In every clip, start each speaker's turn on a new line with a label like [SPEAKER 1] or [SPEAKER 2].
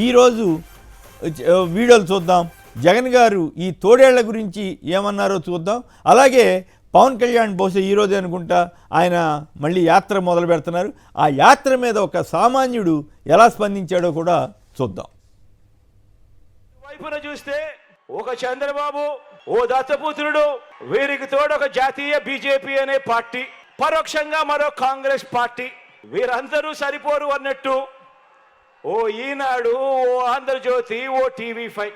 [SPEAKER 1] ఈరోజు వీడియోలు చూద్దాం. జగన్ గారు ఈ తోడేళ్ల గురించి ఏమన్నారో చూద్దాం. అలాగే పవన్ కళ్యాణ్ బహుశా ఈరోజు అనుకుంటా ఆయన మళ్ళీ యాత్ర మొదలు పెడుతున్నారు. ఆ యాత్ర మీద ఒక సామాన్యుడు ఎలా స్పందించాడో కూడా చూద్దాం.
[SPEAKER 2] వైపున చూస్తే ఒక చంద్రబాబు, ఓ దత్తపుత్రుడు, వీరికి తోడు ఒక జాతీయ బీజేపీ అనే పార్టీ, పరోక్షంగా మరో కాంగ్రెస్ పార్టీ, వీరందరూ సరిపోరు అన్నట్టు ఓ ఈనాడు, ఓ ఆంధ్రజ్యోతి, ఓ టీవీ5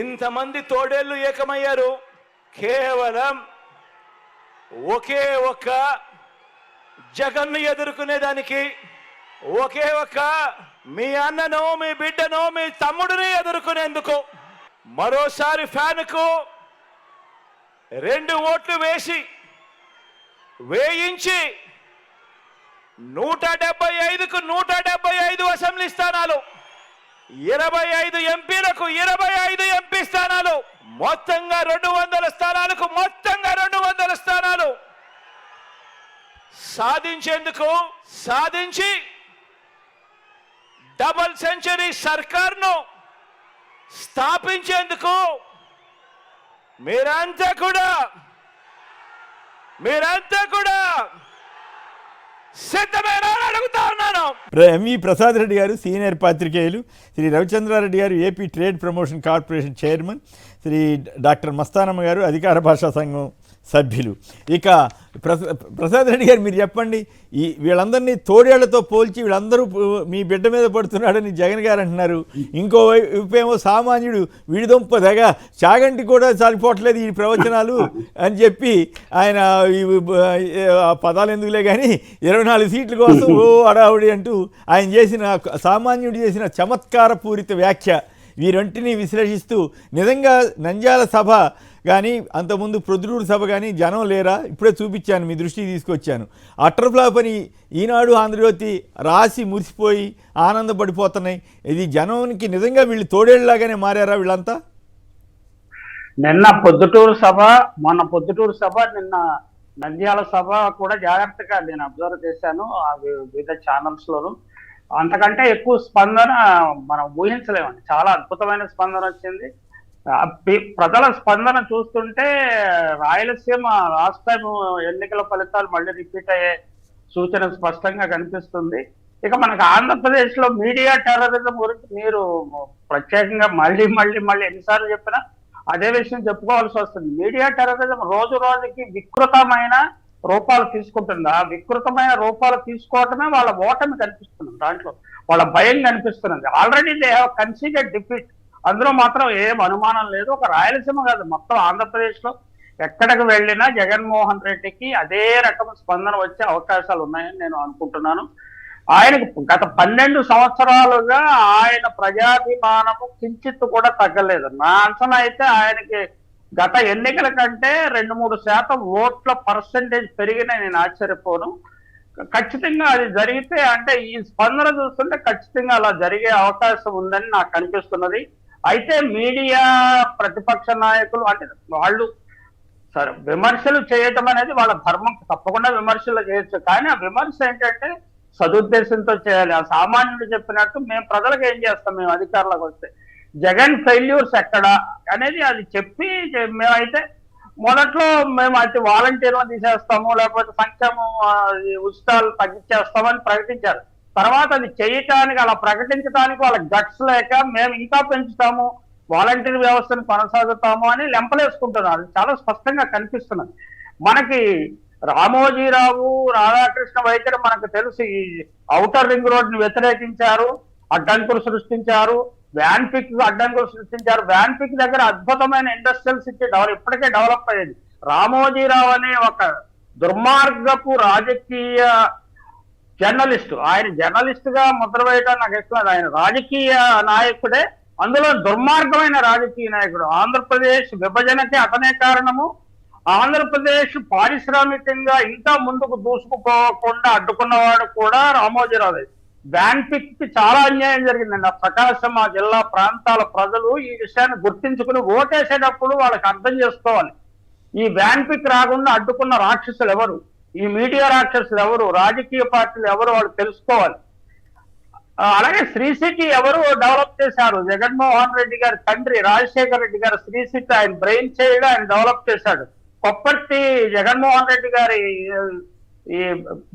[SPEAKER 2] ఇంతమంది తోడేళ్లు ఏకమయ్యారు కేవలం ఒకే ఒక్క జగన్ను ఎదుర్కొనేదానికి, ఒకే ఒక్క మీ అన్నను, మీ బిడ్డను, మీ తమ్ముడిని ఎదుర్కొనేందుకు. మరోసారి ఫ్యాన్కు 2 ఓట్లు వేయించి 175కు 175 అసెంబ్లీ స్థానాలు, 25 ఎంపీలకు 25 ఎంపీ స్థానాలు, మొత్తంగా 200 స్థానాలకు మొత్తంగా 200 స్థానాలు సాధించి డబుల్ సెంచరీ సర్కార్ను స్థాపించేందుకు మీరంతా కూడా సిద్ధమేనా అడుగుతా ఉన్నాను.
[SPEAKER 1] ఎంవి ప్రసాద్ రెడ్డి గారు సీనియర్ పాత్రికేయులు, శ్రీ రవిచంద్రారెడ్డి గారు AP trade promotion corporation chairman, Shri doctor Mastanamma గారు అధికార భాషా సంఘం సభ్యులు. ఇక ప్రసాద్ రెడ్డి గారు మీరు చెప్పండి, వీళ్ళందరినీ తోడేళ్లతో పోల్చి వీళ్ళందరూ మీ బిడ్డ మీద పడుతున్నాడని జగన్ గారు అంటున్నారు. ఇంకో వైపేమో సామాన్యుడు విడిదొంప దగ చాగంటి కూడా సరిపోవట్లేదు ఈ ప్రవచనాలు అని చెప్పి ఆయన పదాలు ఎందుకులే కానీ 24 సీట్ల కోసం ఓ అడావుడి అంటూ ఆయన సామాన్యుడు చేసిన చమత్కార పూరిత వ్యాఖ్య వీరంటిని విశ్లేషిస్తూ నిజంగా నంద్యాల సభ కానీ అంతకుముందు ప్రొద్దుటూరు సభ కానీ జనం లేరా? ఇప్పుడే చూపించాను, మీ దృష్టికి తీసుకొచ్చాను. అటర్ ఫ్లాప్ అని ఈనాడు ఆంధ్రజ్యోతి రాసి మురిసిపోయి ఆనందపడిపోతున్నాయి. ఇది జనానికి నిజంగా వీళ్ళు తోడేళ్ళలాగానే మారారా వీళ్ళంతా?
[SPEAKER 3] నిన్న పొద్దుటూరు సభ, మొన్న పొద్దుటూరు సభ, నిన్న నంద్యాల సభ కూడా జాగ్రత్తగా నేను అబ్జర్వ్ చేశాను వివిధ ఛానల్స్లోను. అంతకంటే ఎక్కువ స్పందన మనం ఊహించలేమండి. చాలా అద్భుతమైన స్పందన వచ్చింది. ప్రజల స్పందన చూస్తుంటే రాయలసీమ లాస్ట్ టైం ఎన్నికల ఫలితాలు మళ్ళీ రిపీట్ అయ్యే సూచన స్పష్టంగా కనిపిస్తుంది. ఇక మనకు ఆంధ్రప్రదేశ్లో మీడియా టెర్రరిజం గురించి మీరు ప్రత్యేకంగా మళ్ళీ ఎన్నిసార్లు చెప్పినా అదే విషయం చెప్పుకోవాల్సి వస్తుంది. మీడియా టెర్రరిజం రోజు రోజుకి వికృతమైన రూపాలు తీసుకుంటుంది. ఆ వికృతమైన రూపాలు తీసుకోవటమే వాళ్ళ ఓటమి కనిపిస్తుంది, దాంట్లో వాళ్ళ భయం కనిపిస్తున్నది. Already they have conceded defeat, అందులో మాత్రం ఏం అనుమానం లేదు. ఒక రాయలసీమ కాదు, మొత్తం ఆంధ్రప్రదేశ్లో ఎక్కడికి వెళ్ళినా జగన్మోహన్ రెడ్డికి అదే రకం స్పందన వచ్చే అవకాశాలు ఉన్నాయని నేను అనుకుంటున్నాను. ఆయనకు గత 12 సంవత్సరాలుగా ఆయన ప్రజాభిమానము కించిత్తు కూడా తగ్గలేదు. నా అంచనా అయితే ఆయనకి గత ఎన్నికల కంటే 2-3% ఓట్ల పర్సెంటేజ్ పెరిగిన నేను ఆశ్చర్యపోను. ఖచ్చితంగా అది జరిగితే, అంటే ఈ స్పందన చూస్తుంటే ఖచ్చితంగా అలా జరిగే అవకాశం ఉందని నాకు కనిపిస్తున్నది. అయితే మీడియా ప్రతిపక్ష నాయకులు అంటే వాళ్ళు సరే విమర్శలు చేయటం అనేది వాళ్ళ ధర్మం, తప్పకుండా విమర్శలు చేయొచ్చు. కానీ ఆ విమర్శ ఏంటంటే సదుద్దేశంతో చేయాలి. ఆ సామాన్యుడు చెప్పినట్టు మేము ప్రజలకు ఏం చేస్తాం, మేము అధికారులకు వస్తే జగన్ ఫెయిల్యూర్స్ ఎక్కడ అనేది అది చెప్పి, మేమైతే మొదట్లో మేము అయితే వాలంటీర్లను తీసేస్తాము, లేకపోతే సంక్షేమ ఉచితాలు తగ్గించేస్తామని ప్రకటించారు. తర్వాత అది చేయటానికి, అలా ప్రకటించడానికి వాళ్ళకి గట్స్ లేక మేము ఇంకా పెంచుతాము, వాలంటీర్ వ్యవస్థను కొనసాగుతాము అని లెంపలేసుకుంటున్నారు. అది చాలా స్పష్టంగా కనిపిస్తున్నది. మనకి రామోజీరావు, రాధాకృష్ణ వైఖరి మనకు తెలుసు. ఈ ఔటర్ రింగ్ రోడ్ని వ్యతిరేకించారు, అడ్డంకులు సృష్టించారు, వ్యాన్పిక్ అడ్డంకులు సృష్టించారు. వ్యాన్పిక్ దగ్గర అద్భుతమైన ఇండస్ట్రియల్ సిటీ ఇప్పటికే డెవలప్ అయ్యేది. రామోజీరావు అనే ఒక దుర్మార్గపు రాజకీయ జర్నలిస్టు, ఆయన జర్నలిస్ట్ గా ముద్ర వేయడం నాకు ఇష్టం. ఆయన రాజకీయ నాయకుడే, అందులో దుర్మార్గమైన రాజకీయ నాయకుడు. ఆంధ్రప్రదేశ్ విభజనకి అతనే కారణము. ఆంధ్రప్రదేశ్ పారిశ్రామికంగా ఇంకా ముందుకు దూసుకుపోకుండా అడ్డుకున్నవాడు కూడా రామోజీరావు. వ్యాన్పిక్ కి చాలా అన్యాయం జరిగిందండి. ఆ ప్రకాశం, ఆ జిల్లా ప్రాంతాల ప్రజలు ఈ విషయాన్ని గుర్తించుకుని ఓటేసేటప్పుడు వాళ్ళకి అర్థం చేసుకోవాలి. ఈ వ్యాన్పిక్ రాకుండా అడ్డుకున్న రాక్షసులు ఎవరు, ఈ మీడియా రాక్షసులు ఎవరు, రాజకీయ పార్టీలు ఎవరు, వాళ్ళు తెలుసుకోవాలి. అలాగే శ్రీ సిటీ ఎవరు డెవలప్ చేశారు? జగన్మోహన్ రెడ్డి గారి తండ్రి రాజశేఖర రెడ్డి గారు శ్రీ సిటీ ఆయన బ్రెయిన్ చైల్డ్, ఆయన డెవలప్ చేశాడు. కొప్పర్తి జగన్మోహన్ రెడ్డి గారి ఈ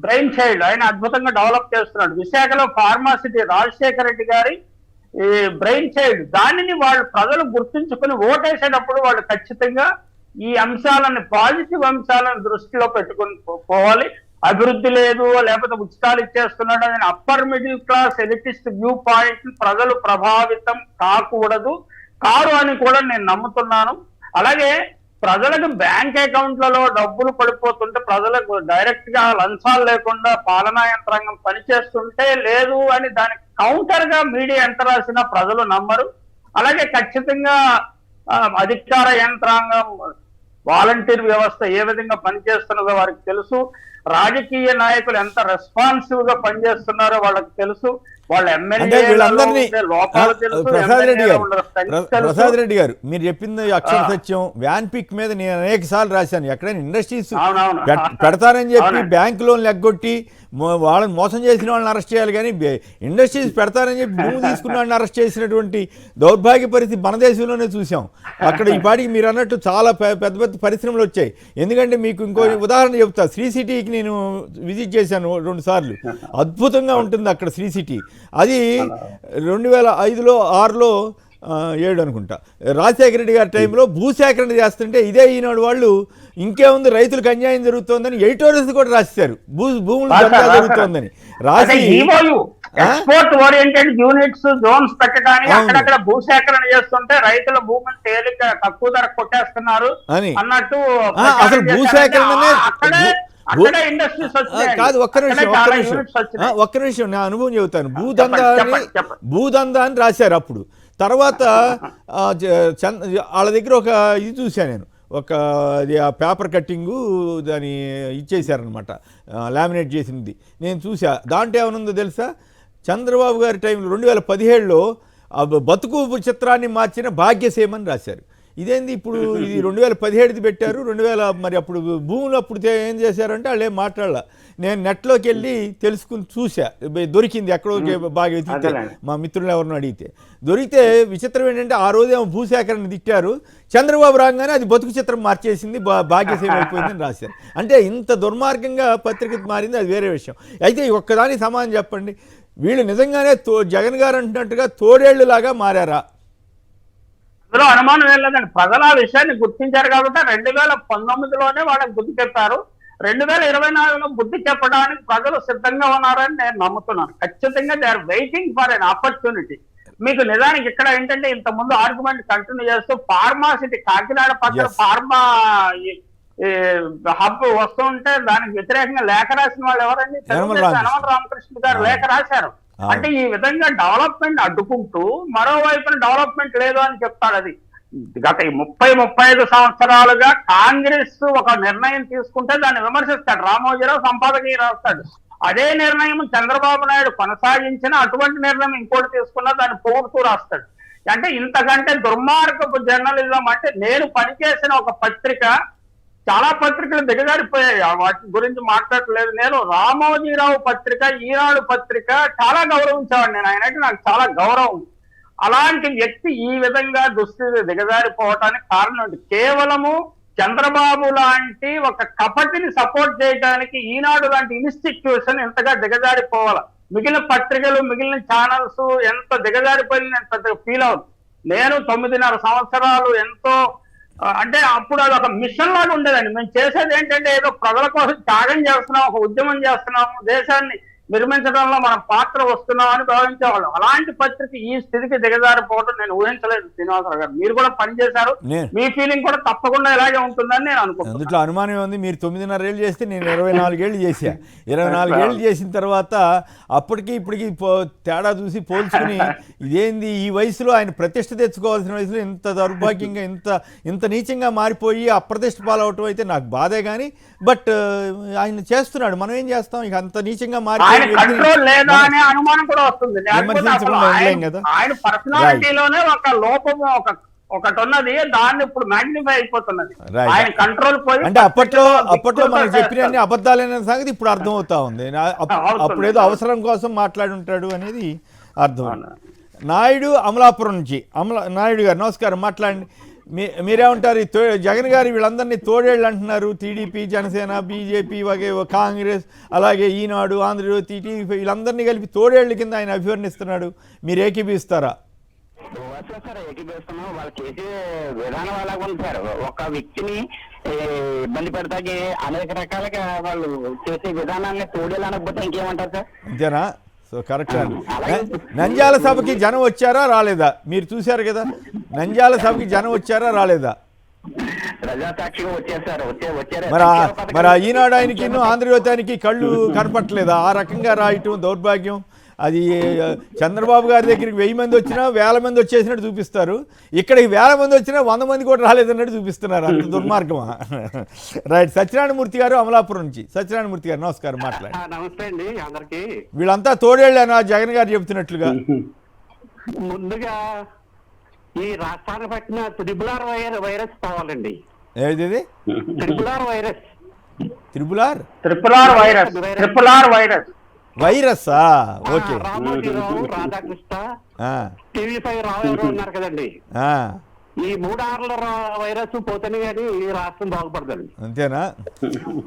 [SPEAKER 3] బ్రెయిన్ చైల్డ్, ఆయన అద్భుతంగా డెవలప్ చేస్తున్నాడు. విశాఖలో ఫార్మాసిటీ రాజశేఖర రెడ్డి గారి ఈ బ్రెయిన్ చైల్డ్. దానిని వాళ్ళు ప్రజలు గుర్తుంచుకుని ఓటేసేటప్పుడు వాళ్ళు ఖచ్చితంగా ఈ అంశాలను, పాజిటివ్ అంశాలను దృష్టిలో పెట్టుకుని పోవాలి. అభివృద్ధి లేదు, లేకపోతే ఉచితాలు ఇచ్చేస్తున్నాడు అని upper middle class elitist view point ప్రజలు ప్రభావితం కాకూడదు, కారు అని కూడా నేను నమ్ముతున్నాను. అలాగే ప్రజలకు బ్యాంక్ అకౌంట్లలో డబ్బులు పడిపోతుంటే ప్రజలకు డైరెక్ట్ గా లంచాలు లేకుండా పాలనా యంత్రాంగం పనిచేస్తుంటే లేదు అని దానికి కౌంటర్ గా మీడియా ఎంత రాసినా ప్రజలు నమ్మరు. అలాగే ఖచ్చితంగా అధికార యంత్రాంగం వాలంటీర్ వ్యవస్థ ఏ విధంగా పనిచేస్తున్నదో వారికి తెలుసు. రాజకీయ నాయకులు ఎంత రెస్పాన్సివ్ గా పనిచేస్తున్నారో వాళ్ళకి తెలుసు. వాళ్ళ
[SPEAKER 1] ప్రసాద్ రెడ్డి గారు మీరు చెప్పింది అక్షర సత్యం. వ్యాన్ పిక్ మీద నేను అనేక సార్లు రాశాను. ఎక్కడైనా ఇండస్ట్రీస్ పెడతారని చెప్పి బ్యాంక్ లోన్లు ఎగ్గొట్టి వాళ్ళని మోసం చేసిన వాళ్ళని అరెస్ట్ చేయాలి, కానీ ఇండస్ట్రీస్ పెడతారని చెప్పి భూమి తీసుకున్న వాళ్ళని అరెస్ట్ చేసినటువంటి దౌర్భాగ్య పరిస్థితి మన దేశంలోనే చూసాం. అక్కడ ఈ పాటికి మీరు అన్నట్టు చాలా పెద్ద పెద్ద పరిశ్రమలు వచ్చాయి. ఎందుకంటే మీకు ఇంకో ఉదాహరణ చెప్తా. శ్రీ సిటీకి నేను విజిట్ చేశాను 2 సార్లు. అద్భుతంగా ఉంటుంది అక్కడ శ్రీ సిటీ. అది 2005లో 6లో 7 అనుకుంటా రాజశేఖర రెడ్డి గారి టైంలో భూసేకరణ చేస్తుంటే ఇదే ఈనాడు వాళ్ళు ఇంకేముంది రైతులకు అన్యాయం జరుగుతోందని ఎడిటోరియల్స్ కూడా రాశారు. భూములు జరుగుతోందని రాసి
[SPEAKER 3] ఎక్స్పోర్ట్ ఓరియంటెడ్ యూనిట్స్ జోన్స్ పెట్టడానికి అక్కడక్కడ భూసేకరణ చేస్తుంటే రైతుల భూమిని తేలిక తక్కువ ధర కొట్టేస్తున్నారు అన్నట్టు.
[SPEAKER 1] అసలు భూసేకరణనే కాదు. ఒక్క నిమిషం నా అనుభవం చెబుతాను. భూదందా అని రాశారు అప్పుడు. తర్వాత వాళ్ళ దగ్గర ఒక ఇది చూశాను నేను, ఒక అది ఆ పేపర్ కట్టింగు దాన్ని ఇచ్చేసారనమాట, లామినేట్ చేసింది నేను చూసా. దాంట్లో ఏమనుందో తెలుసా? చంద్రబాబు గారి టైంలో 2017లో బతుకు చిత్రాన్ని మార్చిన భాగ్యసీమని రాశారు. ఇదేంది ఇప్పుడు ఇది 2017ది పెట్టారు. 2000 మరి అప్పుడు భూములు అప్పుడు ఏం చేశారంటే వాళ్ళు ఏం మాట్లాడాల. నేను నెట్లోకి వెళ్ళి తెలుసుకుని చూసా, దొరికింది ఎక్కడో బాగా వెతికితే, మా మిత్రులు ఎవరినో అడిగితే దొరికితే. విచిత్రం ఏంటంటే ఆ రోజేమో భూసేకరణ తిట్టారు, చంద్రబాబు రాగానే అది బతుకు చిత్రం మార్చేసింది, భాగ్యసీమ అయిపోయిందని రాశారు. అంటే ఇంత దుర్మార్గంగా పత్రిక మారింది, అది వేరే విషయం. అయితే ఒక్కదానికి సమాధానం చెప్పండి, వీళ్ళు నిజంగానే జగన్ గారు అంటున్నట్టుగా తోడేళ్లు లాగా మారారా?
[SPEAKER 3] అందులో అనుమానం ఏం లేదండి. ప్రజలు ఆ విషయాన్ని గుర్తించారు కాబట్టి 2019లోనే వాళ్ళకి బుద్ధి చెప్పారు. 2024లో బుద్ధి చెప్పడానికి ప్రజలు సిద్ధంగా ఉన్నారని నేను నమ్ముతున్నాను. ఖచ్చితంగా they are waiting for an opportunity. మీకు నిజానికి ఇక్కడ ఏంటంటే ఇంత ముందు ఆర్గ్యుమెంట్ కంటిన్యూ చేస్తూ ఫార్మాసిటీ కాకినాడ పక్కన ఫార్మా హబ్ వస్తుంటే దానికి వ్యతిరేకంగా లేఖ రాసిన వాళ్ళు ఎవరండి? యనమల రామకృష్ణ గారు లేఖ రాశారు. అంటే ఈ విధంగా డెవలప్మెంట్ అడ్డుకుంటూ మరోవైపున డెవలప్మెంట్ లేదు అని చెప్తాడు. అది గత 30-35 సంవత్సరాలుగా కాంగ్రెస్ ఒక నిర్ణయం తీసుకుంటే దాన్ని విమర్శిస్తాడు. రామోజీరావు సంపాదకీయ రాస్తాడు. అదే నిర్ణయం చంద్రబాబు నాయుడు కొనసాగించిన అటువంటి నిర్ణయం ఇంకోటి తీసుకున్నా దాన్ని పొగుడుతూ రాస్తాడు. అంటే ఇంతకంటే దుర్మార్గపు జర్నలిజం అంటే నేను పనిచేసిన ఒక పత్రిక, చాలా పత్రికలు దిగజారిపోయాయి, వాటి గురించి మాట్లాడలేదు. నేను రామోజీరావు పత్రిక, ఈనాడు పత్రిక చాలా గౌరవించేవాడు నేను. ఆయనంటే నాకు చాలా గౌరవం. అలాంటి వ్యక్తి ఈ విధంగా దుస్థితి దిగజారిపోవటానికి కారణం కేవలము చంద్రబాబు లాంటి ఒక కపటిని సపోర్ట్ చేయడానికి ఈనాడు లాంటి ఇన్స్టిట్యూషన్ ఎంతగా దిగజారిపోవాలి. మిగిలిన పత్రికలు, మిగిలిన ఛానల్స్ ఎంత దిగజారిపోయింది నేను పెద్దగా ఫీల్ అవుతుంది. నేను 9.5 సంవత్సరాలు ఎంతో అంటే అప్పుడు అది ఒక మిషన్ లాగా ఉండేదండి. మేము చేసేది ఏంటంటే ఏదో ప్రజల కోసం త్యాగం చేస్తున్నాం, ఒక ఉద్యమం చేస్తున్నాము, దేశాన్ని నిర్మించడంలో మనం పాత్ర వస్తున్నాం అని భావించేవాళ్ళం. అలాంటి పత్రిక ఈ స్థితికి దిగజారిపోవడం నేను ఊహించలేదు. శ్రీనివాసరావు గారు మీరు కూడా పనిచేశారు, మీ ఫీలింగ్ కూడా తప్పకుండా ఇలాగే ఉంటుందని నేను అనుకుంటున్నాను.
[SPEAKER 1] అందులో అనుమానం ఉంది. మీరు 9.5 ఏళ్ళు చేస్తే నేను 24 ఏళ్ళు చేశా. 24 ఏళ్ళు చేసిన తర్వాత అప్పటికి ఇప్పటికి తేడా చూసి పోల్చుకుని ఇదేంది ఈ వయసులో ఆయన ప్రతిష్ట తెచ్చుకోవాల్సిన వయసులో ఇంత దౌర్భాగ్యంగా ఇంత నీచంగా మారిపోయి అప్రతిష్ట పాలవటం అయితే నాకు బాధే. కానీ బట్ ఆయన చేస్తున్నాడు, మనం ఏం చేస్తాం? ఇక అంత నీచంగా మారి
[SPEAKER 3] కంట్రోల్ లేదా అనే అనుమానం కూడా వస్తుంది. ఆయన పర్సనాలిటీలోనే ఒక లోపము, ఒక ఒకటి ఉన్నది, దాన్ని ఇప్పుడు మ్యాగ్నిఫై అయిపోతున్నది.
[SPEAKER 1] Right.
[SPEAKER 3] ఆయన కంట్రోల్ పోయి
[SPEAKER 1] అంటే అప్పట్లో మనం చెప్పిన అబద్ధాలైన సంగతి ఇప్పుడు అర్థమవుతా ఉంది. అప్పుడేదో అవసరం కోసం మాట్లాడి ఉంటాడు అనేది అర్థం. నాయుడు అమలాపురం నుంచి నాయుడు గారు నమస్కారం, మాట్లాడండి. మీరేమంటారు? జగన్ గారు వీళ్ళందరినీ తోడేళ్ళు అంటున్నారు. టీడీపీ, జనసేన, బీజేపీ, కాంగ్రెస్, అలాగే ఈనాడు, ఆంధ్రజ్యోతి, టీవీ వీళ్ళందరినీ కలిపి తోడేళ్ల కింద ఆయన అభివర్ణిస్తున్నాడు. మీరు ఏకీపిస్తారా?
[SPEAKER 4] సార్ ఏకీపిస్తున్నాం. వాళ్ళు చేసే విధానం అలాగ ఉంది సార్. ఒక వ్యక్తిని ఇబ్బంది పెడతాకి అనేక రకాలుగా వాళ్ళు చేసే విధానాన్ని తోడేలు అనకపోతే ఇంకేమంటారు సార్?
[SPEAKER 1] అంతేనా? సో కరెక్ట్ అండి. నంద్యాల సభకి జనం వచ్చారా రాలేదా? మీరు చూశారు కదా, నంద్యాల సభకి జనం వచ్చారా రాలేదా?
[SPEAKER 4] ప్రజాసాక్షిగా వచ్చేసారు.
[SPEAKER 1] మరి ఈనాడు ఆయనకి ఆంధ్రజ్యోతి ఆయనకి కళ్ళు కనపట్టలేదా? ఆ రకంగా రాయటం దౌర్భాగ్యం. అది చంద్రబాబు గారి దగ్గరికి 1000 మంది వచ్చినా 1000 మంది వచ్చేసినట్టు చూపిస్తారు. ఇక్కడికి 1000 మంది వచ్చినా 100 మంది కూడా రాలేదన్నట్టు చూపిస్తున్నారు. అంత దుర్మార్గమా? రైట్. సత్యనారాయణమూర్తి గారు అమలాపురం నుంచి. సత్యనారాయణమూర్తి గారు నమస్కారం, మాట్లాడి.
[SPEAKER 4] నమస్తే అండి అందరికి.
[SPEAKER 1] వీళ్ళంతా తోడేళ్ళేనా జగన్ గారు చెబుతున్నట్లుగా?
[SPEAKER 4] ముందుగా ఈ రాష్ట్రాన్ని పట్టిన త్రిపులార్ వైరస్ పోవాలండి.
[SPEAKER 1] ఏది?
[SPEAKER 4] Triple R virus.
[SPEAKER 3] త్రిపులార్ వైరస్
[SPEAKER 1] వైరస్సా? ఓకే.
[SPEAKER 4] రామోజీరావు, రాధాకృష్ణ, TV5 రావు ఎవరు ఉన్నారు కదండి. ఈ 3 ఆర్ల వైరస్ పోతేనే కానీ ఈ రాష్ట్రం బాగుపడదండి.
[SPEAKER 1] అంతేనా?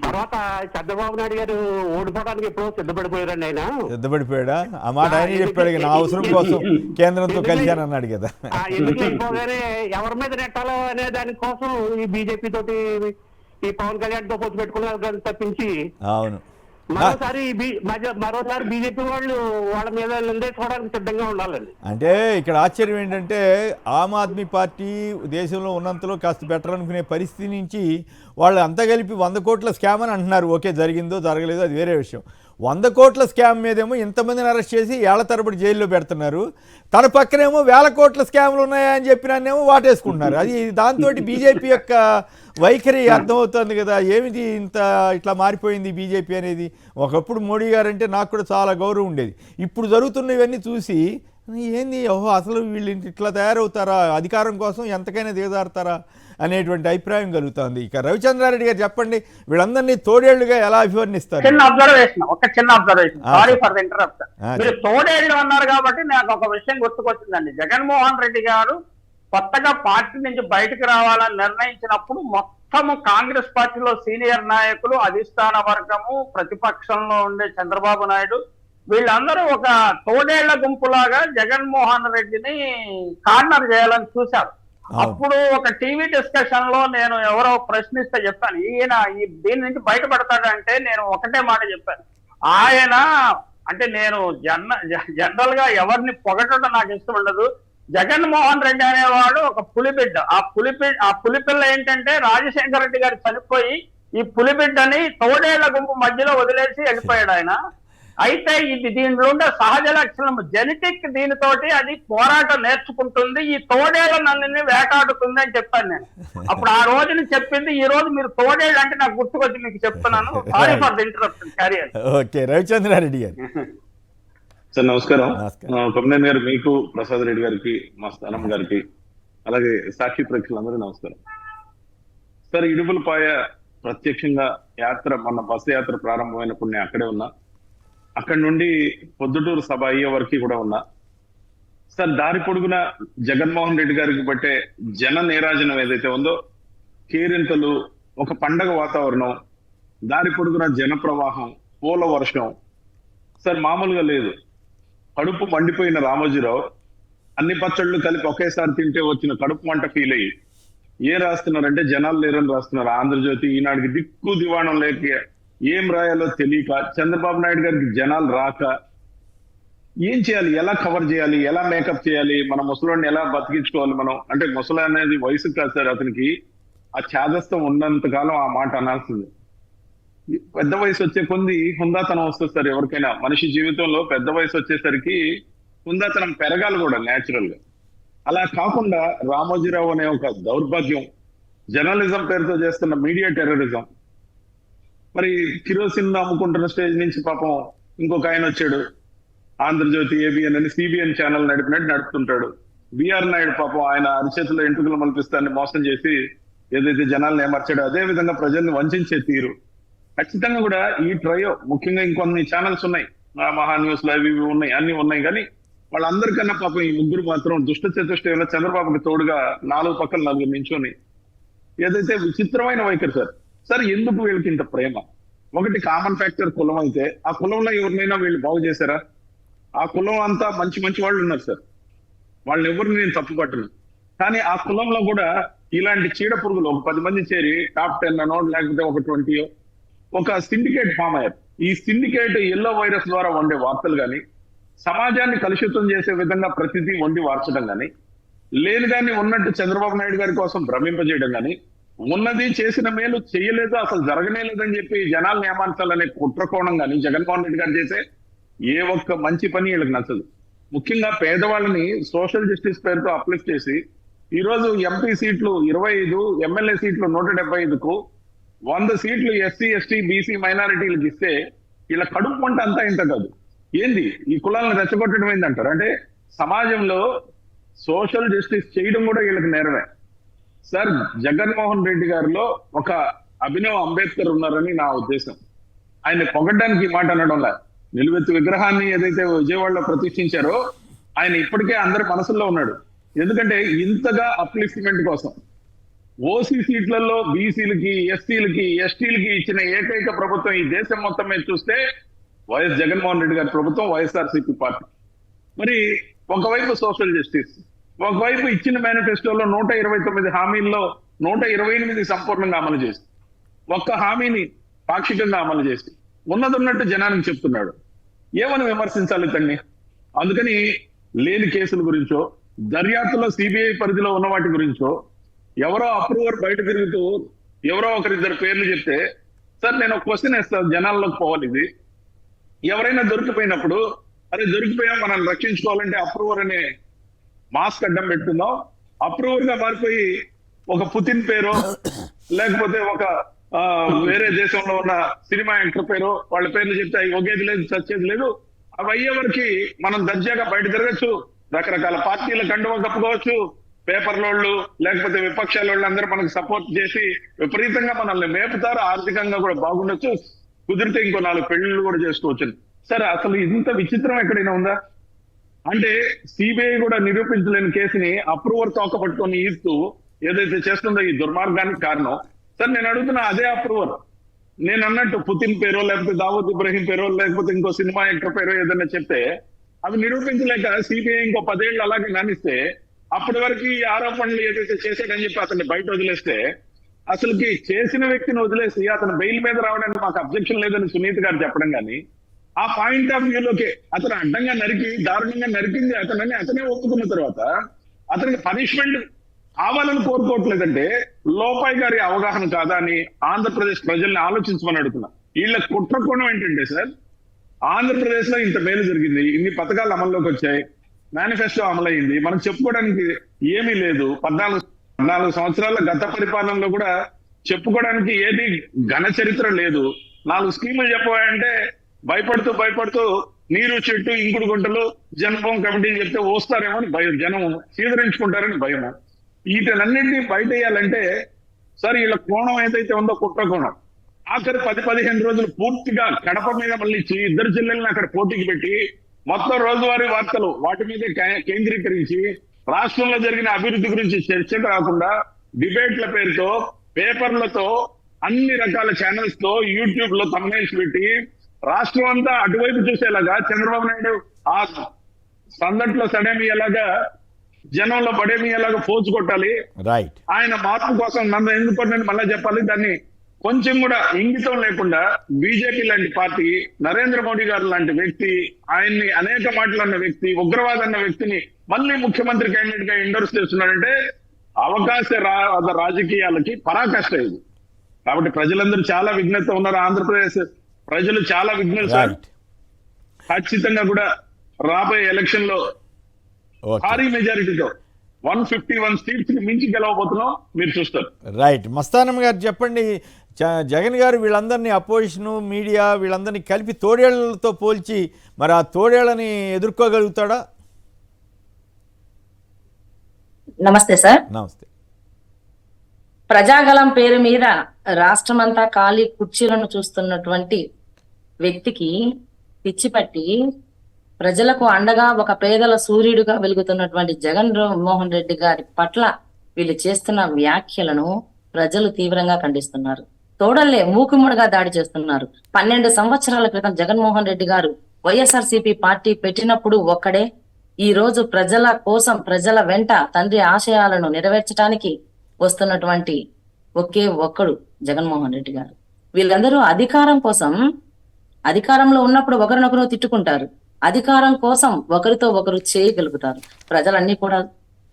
[SPEAKER 4] తర్వాత చంద్రబాబు నాయుడు గారు ఓడిపోవడానికి ఎప్పుడో సిద్ధపడిపోయారండి. ఆయన
[SPEAKER 1] సిద్ధపడిపోయాడా? ఆ మాట ఆయన చెప్పాడు. నా అవసరం కోసం కేంద్రంతో కలిశాను అన్నాడు కదా.
[SPEAKER 4] ఎందుకు వెళ్ళిపోగానే ఎవరి మీద నెట్టాలో అనే దానికోసం ఈ బీజేపీ తోటి ఈ పవన్ కళ్యాణ్ తో పొత్తు పెట్టుకున్నారు తప్పించి.
[SPEAKER 1] అవును.
[SPEAKER 4] మరోసారి బీజేపీ వాళ్ళు వాళ్ళ మీద నిందేసుకోవడానికి సిద్ధంగా ఉండాలండి.
[SPEAKER 1] అంటే ఇక్కడ ఆశ్చర్యం ఏంటంటే ఆమ్ ఆద్మీ పార్టీ దేశంలో ఉన్నంతలో కాస్త బెటర్ అనుకునే పరిస్థితి నుంచి వాళ్ళు అంతా కలిపి 100 కోట్ల స్కామ్ అని అంటున్నారు. ఓకే, జరిగిందో జరగలేదో అది వేరే విషయం. 100 కోట్ల స్కామ్ మీదేమో ఇంతమందిని అరెస్ట్ చేసి ఏళ్ల తరబడి జైల్లో పెడుతున్నారు. తన పక్కనేమో 1000 కోట్ల స్కామ్లు ఉన్నాయా అని చెప్పినానేమో వాటేసుకుంటున్నారు. అది దాంతో బీజేపీ యొక్క వైఖరి అర్థమవుతుంది కదా. ఏమిటి ఇట్లా మారిపోయింది బీజేపీ అనేది? ఒకప్పుడు మోడీ గారు అంటే నాకు కూడా చాలా గౌరవం ఉండేది. ఇప్పుడు జరుగుతున్నవన్నీ చూసి ఏంది, ఓహో అసలు వీళ్ళు ఇట్లా తయారవుతారా, అధికారం కోసం ఎంతకైనా దిగజారుతారా అనేటువంటి అభిప్రాయం కలుగుతుంది. ఇక రవిచంద్రారెడ్డి గారు చెప్పండి, వీళ్ళందరినీ తోడేళ్లుగా ఎలా అభివర్ణిస్తారు?
[SPEAKER 3] చిన్న observation, sorry for the interruption. మీరు తోడేళ్లు అన్నారు కాబట్టి నాకు ఒక విషయం గుర్తుకొచ్చిందండి. జగన్మోహన్ రెడ్డి గారు కొత్తగా పార్టీ నుంచి బయటకు రావాలని నిర్ణయించినప్పుడు మొత్తము కాంగ్రెస్ పార్టీలో సీనియర్ నాయకులు, అధిష్టాన వర్గము, ప్రతిపక్షంలో ఉండే చంద్రబాబు నాయుడు వీళ్ళందరూ ఒక తోడేళ్ల గుంపులాగా జగన్మోహన్ రెడ్డిని కార్నర్ చేయాలని చూశారు. అప్పుడు ఒక టీవీ డిస్కషన్ లో నేను ఎవరో ప్రశ్నిస్తే చెప్పాను, ఈయన దీని నుంచి బయటపడతాడంటే నేను ఒకటే మాట చెప్పాను. ఆయన అంటే నేను జనరల్ గా ఎవరిని పొగటడం నాకు ఇష్టం ఉండదు. జగన్మోహన్ రెడ్డి అనేవాడు ఒక పులిబిడ్డ. ఆ పులిపిల్ల ఏంటంటే రాజశేఖర రెడ్డి గారు చనిపోయి ఈ పులిబిడ్డని తోడేళ్ల గుంపు మధ్యలో వదిలేసి వెళ్ళిపోయాడు ఆయన. అయితే దీనిలో ఉండే సహజ లక్షణం జెనెటిక్, దీనితోటి అది పోరాటం నేర్చుకుంటుంది, ఈ తోడేళ్ల నన్ను వేటాడుతుంది అని చెప్పాను నేను. అప్పుడు ఆ రోజుని చెప్పింది. ఈ రోజు మీరు తోడేళ్ళు అంటే నాకు గుర్తుకొచ్చి మీకు చెప్తున్నాను. Sorry for the interruption. Carrier.
[SPEAKER 1] Okay, Ravichandra Reddy గారు.
[SPEAKER 5] సార్ నమస్కారం. కొమ్మనేని గారు, మీకు, ప్రసాద్ రెడ్డి గారికి, మస్తానం గారికి, అలాగే సాక్షి ప్రేక్షకులందరూ నమస్కారం. సార్, ఇడుపులపాయ ప్రత్యక్షంగా యాత్ర, మొన్న బస్సు యాత్ర ప్రారంభమైనప్పుడు నేను అక్కడే ఉన్నా. అక్కడి నుండి పొద్దుటూరు సభ అయ్యే వరకు కూడా ఉన్నా. సార్, దారి పొడుగున జగన్మోహన్ రెడ్డి గారికి బట్టే జన నీరాజనం ఏదైతే ఉందో, కేరింతలు, ఒక పండగ వాతావరణం, దారి పొడుగున జన ప్రవాహం, పూల వర్షం సార్ మామూలుగా లేదు. కడుపు మండిపోయిన రామోజీరావు అన్ని పచ్చళ్ళు కలిపి ఒకేసారి తింటే వచ్చిన కడుపు మంట ఫీల్ అయ్యి రాస్తున్నారంటే జనాలు లేరని రాస్తున్నారు. ఆంధ్రజ్యోతి, ఈనాడికి దిక్కు దివాణం లేక ఏం రాయాలో తెలియక, చంద్రబాబు నాయుడు గారికి జనాలు రాక ఏం చేయాలి, ఎలా కవర్ చేయాలి, ఎలా మేకప్ చేయాలి, మన ముసలాన్ని ఎలా బతికించుకోవాలి మనం. అంటే ముసలి అనేది వయసు కాదు సార్, అతనికి ఆ ఛాదస్థం ఉన్నంత కాలం ఆ మాట అనాల్సింది. పెద్ద వయసు వచ్చే కొంది హుందాతనం వస్తుంది సార్. ఎవరికైనా మనిషి జీవితంలో పెద్ద వయసు వచ్చేసరికి హుందాతనం పెరగాలి కూడా న్యాచురల్ గా. అలా కాకుండా రామోజీరావు అనే ఒక దౌర్భాగ్యం, జర్నలిజం పేరుతో చేస్తున్న మీడియా టెర్రరిజం. మరి కిరోసిన్ అమ్ముకుంటున్న స్టేజ్ నుంచి పాపం ఇంకొక ఆయన వచ్చాడు, ఆంధ్రజ్యోతి, ఏబిఎన్ అని సిబిఎన్ ఛానల్ నడిపినట్టు నడుపుతుంటాడు. బిఆర్ నాయుడు పాపం ఆయన అరిచేతిలో ఎంట్రుకలు మల్పిస్తాన్ని మోసం చేసి ఏదైతే జనాలను ఏమర్చాడో అదే విధంగా ప్రజల్ని వంచే తీరు ఖచ్చితంగా కూడా ఈ ట్రయో ముఖ్యంగా ఇంకొన్ని ఛానల్స్ ఉన్నాయి, మహా న్యూస్ లో అవి ఇవి ఉన్నాయి, అన్ని ఉన్నాయి. కానీ వాళ్ళందరికన్నా పాపం ఈ ముగ్గురు మాత్రం దుష్ట చతుష్టయంలో చంద్రబాబుకి తోడుగా 4 పక్కన 4 నించొని ఏదైతే విచిత్రమైన వైఖరి సార్ ఎందుకు వీళ్ళకి ఇంత ప్రేమ? ఒకటి కామన్ ఫ్యాక్టర్ కులం అయితే ఆ కులంలో ఎవరినైనా వీళ్ళు బాగు చేశారా? ఆ కులం అంతా మంచి మంచి వాళ్ళు ఉన్నారు సార్, వాళ్ళని ఎవరిని నేను తప్పు పట్టను. కానీ ఆ కులంలో కూడా ఇలాంటి చీడ పురుగులు ఒక 10 మంది చేరి టాప్ 10 అనో లేకపోతే ఒక 20 ఒక సిండికేట్ ఫామ్ అయ్యారు. ఈ సిండికేట్ ఎల్లో వైరస్ ద్వారా వండే వార్తలు కానీ, సమాజాన్ని కలుషితం చేసే విధంగా ప్రతిదీ వండి వార్చడం కానీ, లేని దాన్ని ఉన్నట్టు చంద్రబాబు నాయుడు గారి కోసం భ్రమింపజేయడం కానీ, ఉన్నది చేసిన మేలు చేయలేదు అసలు జరగనే లేదని చెప్పి జనాలను ఏమార్చాలనే కుట్రకోణం కానీ జగన్మోహన్ రెడ్డి గారు చేసే ఏ ఒక్క మంచి పని వీళ్ళకి నచ్చదు. ముఖ్యంగా పేదవాళ్ళని సోషల్ జస్టిస్ పేరుతో అప్లిఫ్ట్ చేసి ఈరోజు ఎంపీ సీట్లు 25, ఎమ్మెల్యే సీట్లు 175కు 100 సీట్లు ఎస్సీ ఎస్టీ బీసీ మైనారిటీలకు ఇస్తే వీళ్ళ కడుపు పంట అంతా ఇంత కాదు. ఏంది ఈ కులాలను రెచ్చగొట్టడం ఏందంటారు? అంటే సమాజంలో సోషల్ జస్టిస్ చేయడం కూడా వీళ్ళకి నేరమే సార్. జగన్మోహన్ రెడ్డి గారిలో ఒక అభినవ్ అంబేద్కర్ ఉన్నారని నా ఉద్దేశం. ఆయన పొగడ్డానికి మాట అనడంలా, నిలువెత్తు విగ్రహాన్ని ఏదైతే విజయవాడలో ప్రతిష్ఠించారో ఆయన ఇప్పటికే అందరి మనసుల్లో ఉన్నాడు. ఎందుకంటే ఇంతగా అప్లిఫ్ట్మెంట్ కోసం ఓసీ సీట్లలో బీసీలకి ఎస్సీలకి ఎస్టీలకి ఇచ్చిన ఏకైక ప్రభుత్వం ఈ దేశం మొత్తం మీద చూస్తే వైఎస్ జగన్మోహన్ రెడ్డి గారి ప్రభుత్వం, వైఎస్ఆర్సీపీ పార్టీ. మరి ఒకవైపు సోషల్ జస్టిస్, ఒకవైపు ఇచ్చిన మేనిఫెస్టోలో 129 హామీల్లో 128 సంపూర్ణంగా అమలు చేసి, ఒక్క హామీని పాక్షికంగా అమలు చేసి ఉన్నట్టు జనానికి చెప్తున్నాడు. ఏమని విమర్శించాలి ఇతన్ని? అందుకని లేని కేసుల గురించో, దర్యాప్తులో సిబిఐ పరిధిలో ఉన్న వాటి గురించో, ఎవరో అప్రూవర్ బయట తిరుగుతూ ఎవరో ఒకరిద్దరు పేర్లు చెప్తే, సార్ నేను ఒక క్వశ్చన్ వేస్తాను, జనాల్లోకి పోవాలి ఇది. ఎవరైనా దొరికిపోయినప్పుడు అరే దొరికిపోయాం మనం రక్షించుకోవాలంటే అప్రూవర్ అనే మాస్క్ అడ్డం పెట్టుకుందాం. అప్రూవర్ గా మారిపోయి ఒక పుతిన్ పేరో లేకపోతే ఒక వేరే దేశంలో ఉన్న సినిమా యాక్టర్ పేరు వాళ్ళ పేర్లు చెప్తే అవి ఒకేది లేదు చచ్చేది లేదు. అవి అయ్యే వరకు మనం దర్జాగా బయట తిరగచ్చు, రకరకాల పార్టీల కండువ కప్పుకోవచ్చు, పేపర్లోళ్ళు లేకపోతే విపక్షాల వాళ్ళు అందరూ మనకు సపోర్ట్ చేసి విపరీతంగా మనల్ని మేపుతారు, ఆర్థికంగా కూడా బాగుండొచ్చు, కుదిరితే ఇంకో 4 పెళ్లిళ్ళు కూడా చేసుకోవచ్చు. సరే అసలు ఇంత విచిత్రం ఎక్కడైనా ఉందా? అంటే సిబిఐ కూడా నిరూపించలేని కేసుని అప్రూవర్ తోక పట్టుకొని ఈస్తూ ఏదైతే చేస్తుందో ఈ దుర్మార్గానికి కారణం. సార్ నేను అడుగుతున్నా, అదే అప్రూవర్ నేను అన్నట్టు పుతిన్ పేరో లేకపోతే దావూద్ ఇబ్రహీం పేరో లేకపోతే ఇంకో సినిమా యాక్టర్ పేరో ఏదైనా చెప్తే అవి నిరూపించలేక సిబిఐ ఇంకో 10 ఏళ్ళు అలాగే నానిస్తే అప్పటి వరకు ఈ ఆరోపణలు ఏదైతే చేశాడని చెప్పి అతన్ని బయట వదిలేస్తే, అసలుకి చేసిన వ్యక్తిని వదిలేసి అతను బెయిల్ మీద రావడానికి మాకు అబ్జెక్షన్ లేదని సునీత గారు చెప్పడం కానీ, ఆ పాయింట్ ఆఫ్ వ్యూలోకి అతను అడ్డంగా నరికి దారుణంగా నరికింది అతనే ఒప్పుకున్న తర్వాత అతనికి పనిష్మెంట్ కావాలని కోరుకోవట్లేదంటే లోపాయి గారి అవగాహన కాదా అని ఆంధ్రప్రదేశ్ ప్రజల్ని ఆలోచించమని అడుగుతున్నా. వీళ్ళ కుట్రకోణం ఏంటంటే సార్, ఆంధ్రప్రదేశ్ లో ఇంత మేలు జరిగింది, ఇన్ని పథకాలు అమల్లోకి వచ్చాయి, మేనిఫెస్టో అమలైంది, మనం చెప్పుకోవడానికి ఏమీ లేదు. 14 సంవత్సరాల గత పరిపాలనలో కూడా చెప్పుకోవడానికి ఏది ఘన చరిత్ర లేదు. 4 స్కీములు చెప్పాయంటే భయపడుతూ నీరు చెట్టు ఇంకుడు గుంటలు జన్మభూమి కమిటీలు చెప్తే వస్తారేమో అని భయం, జనం సీదరించుకుంటారని భయం. వీటన్నింటినీ బయట వేయాలంటే సార్ వీళ్ళ కోణం ఏదైతే ఉందో కుట్ర కోణం, ఆఖరి 10-15 రోజులు పూర్తిగా కడప మీద మళ్ళీ 2 జిల్లాలను అక్కడ పోటీకి పెట్టి మొత్తం రోజువారీ వార్తలు వాటి మీదే కేంద్రీకరించి రాష్ట్రంలో జరిగిన అభివృద్ధి గురించి చర్చ కాకుండా డిబేట్ల పేరుతో పేపర్లతో అన్ని రకాల ఛానల్స్ తో యూట్యూబ్ లో థంబ్నెయిల్స్ పెట్టి రాష్ట్రం అంతా అటువైపు చూసేలాగా చంద్రబాబు నాయుడు ఆ సందట్లో సడేమియేలాగా జనంలో పడేమియేలాగా ఫోర్స్ కొట్టాలి.
[SPEAKER 1] రైట్,
[SPEAKER 5] ఆయన మార్పు కోసం నన్ను ఎందుకు మళ్ళా చెప్పాలి. దాన్ని కొంచెం కూడా ఇంగితం లేకుండా బీజేపీ లాంటి పార్టీ, నరేంద్ర మోడీ గారు లాంటి వ్యక్తి, ఆయన్ని అనేక మాటలు అన్న వ్యక్తి, ఉగ్రవాద అన్న వ్యక్తిని మళ్ళీ ముఖ్యమంత్రి క్యాండిడేట్ గా ఎండోర్స్ చేస్తున్నాడంటే అవకాశ రాజకీయాలకి పరాకాష్ట ఇది. కాబట్టి ప్రజలందరూ చాలా విఘ్నత ఉన్నారు. ఆంధ్రప్రదేశ్ ప్రజలు చాలా విఘ్నులు సార్. ఖచ్చితంగా కూడా రాబోయే ఎలక్షన్ లో భారీ మెజారిటీతో 151 సీట్స్ మించి గెలవబోతున్నాం, మీరు చూస్తారు.
[SPEAKER 1] రైట్, మస్తానం గారు చెప్పండి, జగన్ గారు వీళ్ళందరినీ అపోజిషను మీడియా వీళ్ళందరినీ కలిపి తోడేళ్లతో పోల్చి మరి ఆ తోడేళ్ళని ఎదుర్కోగలుగుతాడా?
[SPEAKER 6] నమస్తే సార్.
[SPEAKER 1] నమస్తే.
[SPEAKER 6] ప్రజాగలం పేరు మీద రాష్ట్రమంతా ఖాళీ కుర్చీలను చూస్తున్నటువంటి వ్యక్తికి పిచ్చి పట్టి ప్రజలకు అండగా ఒక పేదల సూర్యుడిగా వెలుగుతున్నటువంటి జగన్ మోహన్ రెడ్డి గారి పట్ల వీళ్ళు చేస్తున్న వ్యాఖ్యలను ప్రజలు తీవ్రంగా ఖండిస్తున్నారు. తోడల్లే మూకుమ్మడిగా దాడి చేస్తున్నారు. 12 సంవత్సరాల క్రితం జగన్మోహన్ రెడ్డి గారు వైఎస్ఆర్సీపీ పార్టీ పెట్టినప్పుడు ఒక్కడే, ఈ రోజు ప్రజల కోసం ప్రజల వెంట తండ్రి ఆశయాలను నెరవేర్చడానికి వస్తున్నటువంటి ఒకే ఒక్కడు జగన్మోహన్ రెడ్డి గారు. వీళ్ళందరూ అధికారం కోసం, అధికారంలో ఉన్నప్పుడు ఒకరినొకరు తిట్టుకుంటారు, అధికారం కోసం ఒకరితో ఒకరు చేయగలుగుతారు. ప్రజలన్నీ కూడా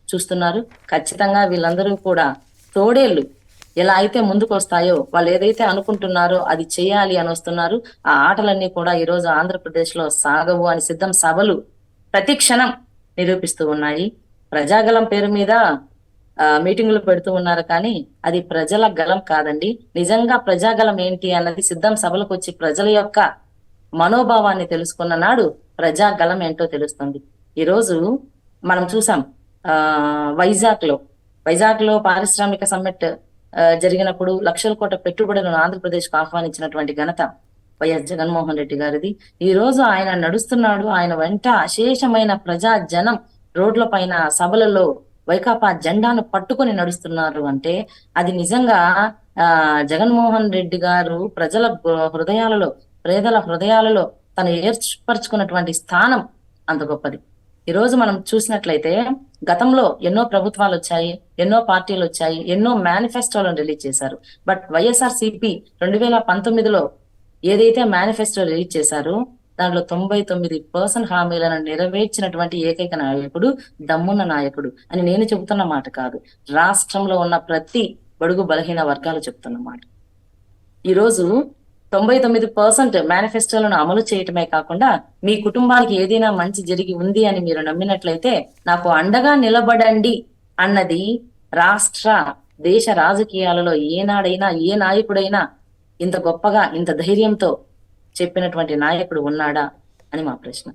[SPEAKER 6] చూస్తున్నారు. ఖచ్చితంగా వీళ్ళందరూ కూడా తోడేళ్లు ఎలా అయితే ముందుకు వస్తాయో, వాళ్ళు ఏదైతే అనుకుంటున్నారో అది చేయాలి అని వస్తున్నారు. ఆ ఆటలన్నీ కూడా ఈ రోజు ఆంధ్రప్రదేశ్ లో సాగవు అని సిద్ధం సభలు ప్రతి క్షణం నిరూపిస్తూ ఉన్నాయి. ప్రజాగలం పేరు మీద మీటింగులు పెడుతూ ఉన్నారు, కానీ అది ప్రజల గలం కాదండి. నిజంగా ప్రజాగలం ఏంటి అన్నది సిద్ధం సభలకు వచ్చి ప్రజల యొక్క మనోభావాన్ని తెలుసుకున్న నాడు ప్రజాగలం ఏంటో తెలుస్తుంది. ఈ రోజు మనం చూసాం వైజాగ్ లో పారిశ్రామిక సమ్మిట్ జరిగినప్పుడు లక్షల కోట్ల పెట్టుబడులను ఆంధ్రప్రదేశ్ కు ఆహ్వానించినటువంటి ఘనత వైఎస్ జగన్మోహన్ రెడ్డి గారిది. ఈ రోజు ఆయన నడుస్తున్నాడు, ఆయన వెంట అశేషమైన ప్రజా జనం రోడ్ల పైన సభలలో వైకాపా జెండాను పట్టుకొని నడుస్తున్నారు అంటే అది నిజంగా జగన్మోహన్ రెడ్డి గారు ప్రజల హృదయాలలో, పేదల హృదయాలలో తను ఏర్పరచుకున్నటువంటి స్థానం అంత గొప్పది. ఈ రోజు మనం చూసినట్లయితే గతంలో ఎన్నో ప్రభుత్వాలు వచ్చాయి, ఎన్నో పార్టీలు వచ్చాయి, ఎన్నో మేనిఫెస్టోలను రిలీజ్ చేశారు. బట్ వైఎస్ఆర్సీపీ 2019లో ఏదైతే మేనిఫెస్టో రిలీజ్ చేశారో దాంట్లో 99% హామీలను నెరవేర్చినటువంటి ఏకైక నాయకుడు, దమ్మున్న నాయకుడు అని నేను చెబుతున్న మాట కాదు, రాష్ట్రంలో ఉన్న ప్రతి బడుగు బలహీన వర్గాలు చెప్తున్న మాట. ఈరోజు 99% మేనిఫెస్టోలను అమలు చేయటమే కాకుండా మీ కుటుంబానికి ఏదైనా మంచి జరిగి ఉంది అని మీరు నమ్మినట్లయితే నాకు అండగా నిలబడండి అన్నది రాష్ట్ర దేశ రాజకీయాలలో ఏనాడైనా ఏ నాయకుడైనా ఇంత గొప్పగా ఇంత ధైర్యంతో చెప్పినటువంటి నాయకుడు ఉన్నాడా అని మా ప్రశ్న.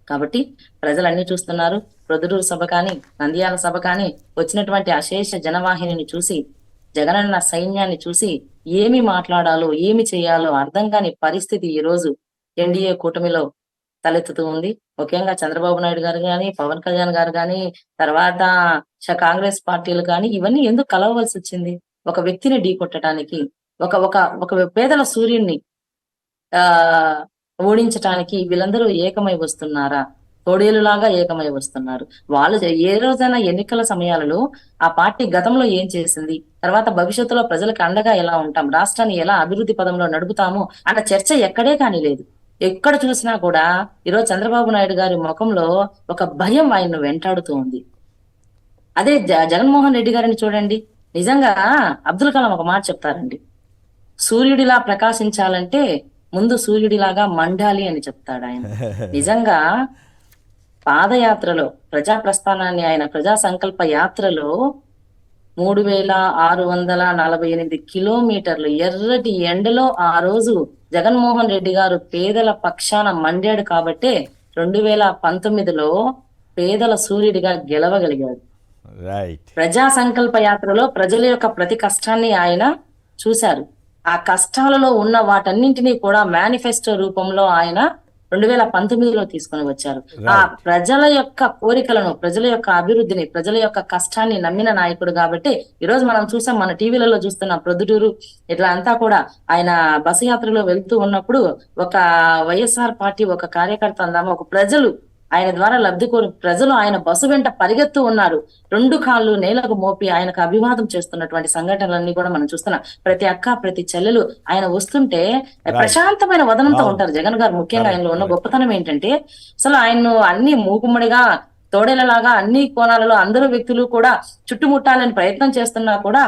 [SPEAKER 6] కాబట్టి ప్రజలన్నీ చూస్తున్నారు. ప్రొద్దుటూరు సభ కానీ, నంద్యాల సభ కానీ వచ్చినటువంటి అశేష జనవాహిని చూసి, జగనన్న సైన్యాన్ని చూసి ఏమి మాట్లాడాలో, ఏమి చేయాలో అర్థం కాని పరిస్థితి ఈ రోజు ఎన్డీఏ కూటమిలో తలెత్తుతూ ఉంది. ముఖ్యంగా చంద్రబాబు నాయుడు గారు కానీ, పవన్ కళ్యాణ్ గారు కానీ, తర్వాత కాంగ్రెస్ పార్టీలు కానీ ఇవన్నీ ఎందుకు కలవవలసి వచ్చింది? ఒక వ్యక్తిని ఢీకొట్టడానికి, ఒక పేదల సూర్యుడిని ఓడించటానికి వీళ్ళందరూ ఏకమై వస్తున్నారా? తోడేలులాగా ఏకమై వస్తున్నారు. వాళ్ళు ఏ రోజైనా ఎన్నికల సమయాలలో ఆ పార్టీ గతంలో ఏం చేసింది, తర్వాత భవిష్యత్తులో ప్రజలకు అండగా ఎలా ఉంటాం, రాష్ట్రాన్ని ఎలా అభివృద్ధి పదంలో నడుపుతాము అన్న చర్చ ఎక్కడే కానీ లేదు. ఎక్కడ చూసినా కూడా ఈరోజు చంద్రబాబు నాయుడు గారి ముఖంలో ఒక భయం ఆయన్ను వెంటాడుతూ ఉంది. అదే జగన్మోహన్ రెడ్డి గారిని చూడండి. నిజంగా అబ్దుల్ కలాం ఒక మాట చెప్తారండి, సూర్యుడిలా ప్రకాశించాలంటే ముందు సూర్యుడిలాగా మండాలి అని చెప్తాడు ఆయన. నిజంగా పాదయాత్రలో, ప్రజా ప్రస్థానాన్ని, ఆయన ప్రజా సంకల్ప యాత్రలో 3648 కిలోమీటర్లు ఎర్రటి ఎండలో ఆ రోజు జగన్మోహన్ రెడ్డి గారు పేదల పక్షాన మండాడు కాబట్టే 2019లో పేదల సూర్యుడిగా గెలవగలిగాడు. ప్రజా సంకల్ప యాత్రలో ప్రజల యొక్క ప్రతి కష్టాన్ని ఆయన చూశారు. ఆ కష్టాలలో ఉన్న వాటన్నింటినీ కూడా మేనిఫెస్టో రూపంలో ఆయన 2019లో తీసుకొని వచ్చారు. ఆ ప్రజల యొక్క కోరికలను, ప్రజల యొక్క అభివృద్ధిని, ప్రజల యొక్క కష్టాన్ని నమ్మిన నాయకుడు కాబట్టి ఈరోజు మనం చూసాం, మన టీవీలలో చూస్తున్నాం, ప్రొద్దుటూరు ఇట్లా అంతా కూడా ఆయన బస్సు యాత్రలో వెళ్తూ ఉన్నప్పుడు ఒక వైఎస్ఆర్ పార్టీ ఒక కార్యకర్త అందామా, ఒక ప్రజలు ఆయన ద్వారా లబ్ధి కోరి ప్రజలు ఆయన బస్సు వెంట పరిగెత్తు ఉన్నారు. 2 కాళ్ళు నేలకు మోపి ఆయనకు అభివాదం చేస్తున్నటువంటి సంఘటనలన్నీ కూడా మనం చూస్తున్నాం. ప్రతి అక్క, ప్రతి చెల్లెలు ఆయన వస్తుంటే ప్రశాంతమైన వదనంతో ఉంటారు జగన్ గారు. ముఖ్యంగా ఆయనలో ఉన్న గొప్పతనం ఏంటంటే అసలు ఆయన్ను అన్ని మూకుమ్మడిగా తోడేలలాగా అన్ని కోణాలలో అందరూ వ్యక్తులు కూడా చుట్టుముట్టాలని ప్రయత్నం చేస్తున్నా కూడా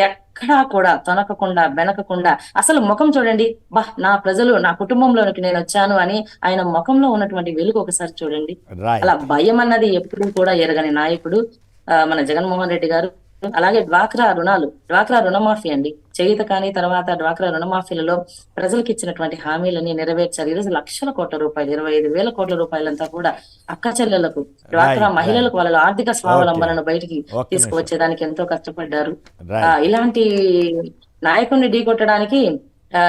[SPEAKER 6] ఎక్కడా కూడా తొనకకుండా బెనకకుండా అసలు ముఖం చూడండి, నా ప్రజలు, నా కుటుంబంలోనికి నేను వచ్చాను అని ఆయన ముఖంలో ఉన్నటువంటి వెలుగు ఒకసారి చూడండి. అలా భయం అన్నది ఎప్పుడు కూడా ఎరగని నాయకుడు మన జగన్మోహన్ రెడ్డి గారు. అలాగే డ్వాక్రా రుణమాఫీ అండి, చేయూత కానీ తర్వాత డ్వాక్రా రుణమాఫీలలో ప్రజలకు ఇచ్చినటువంటి హామీలని నెరవేర్చారు. ఈరోజు లక్షల కోట్ల రూపాయలు, 25,000 కోట్ల రూపాయలంతా కూడా అక్క చెల్లెలకు, డ్వాక్రా మహిళలకు వాళ్ళ ఆర్థిక స్వావలంబనను బయటికి తీసుకువచ్చేదానికి ఎంతో కష్టపడ్డారు. ఇలాంటి నాయకుడిని ఢీకొట్టడానికి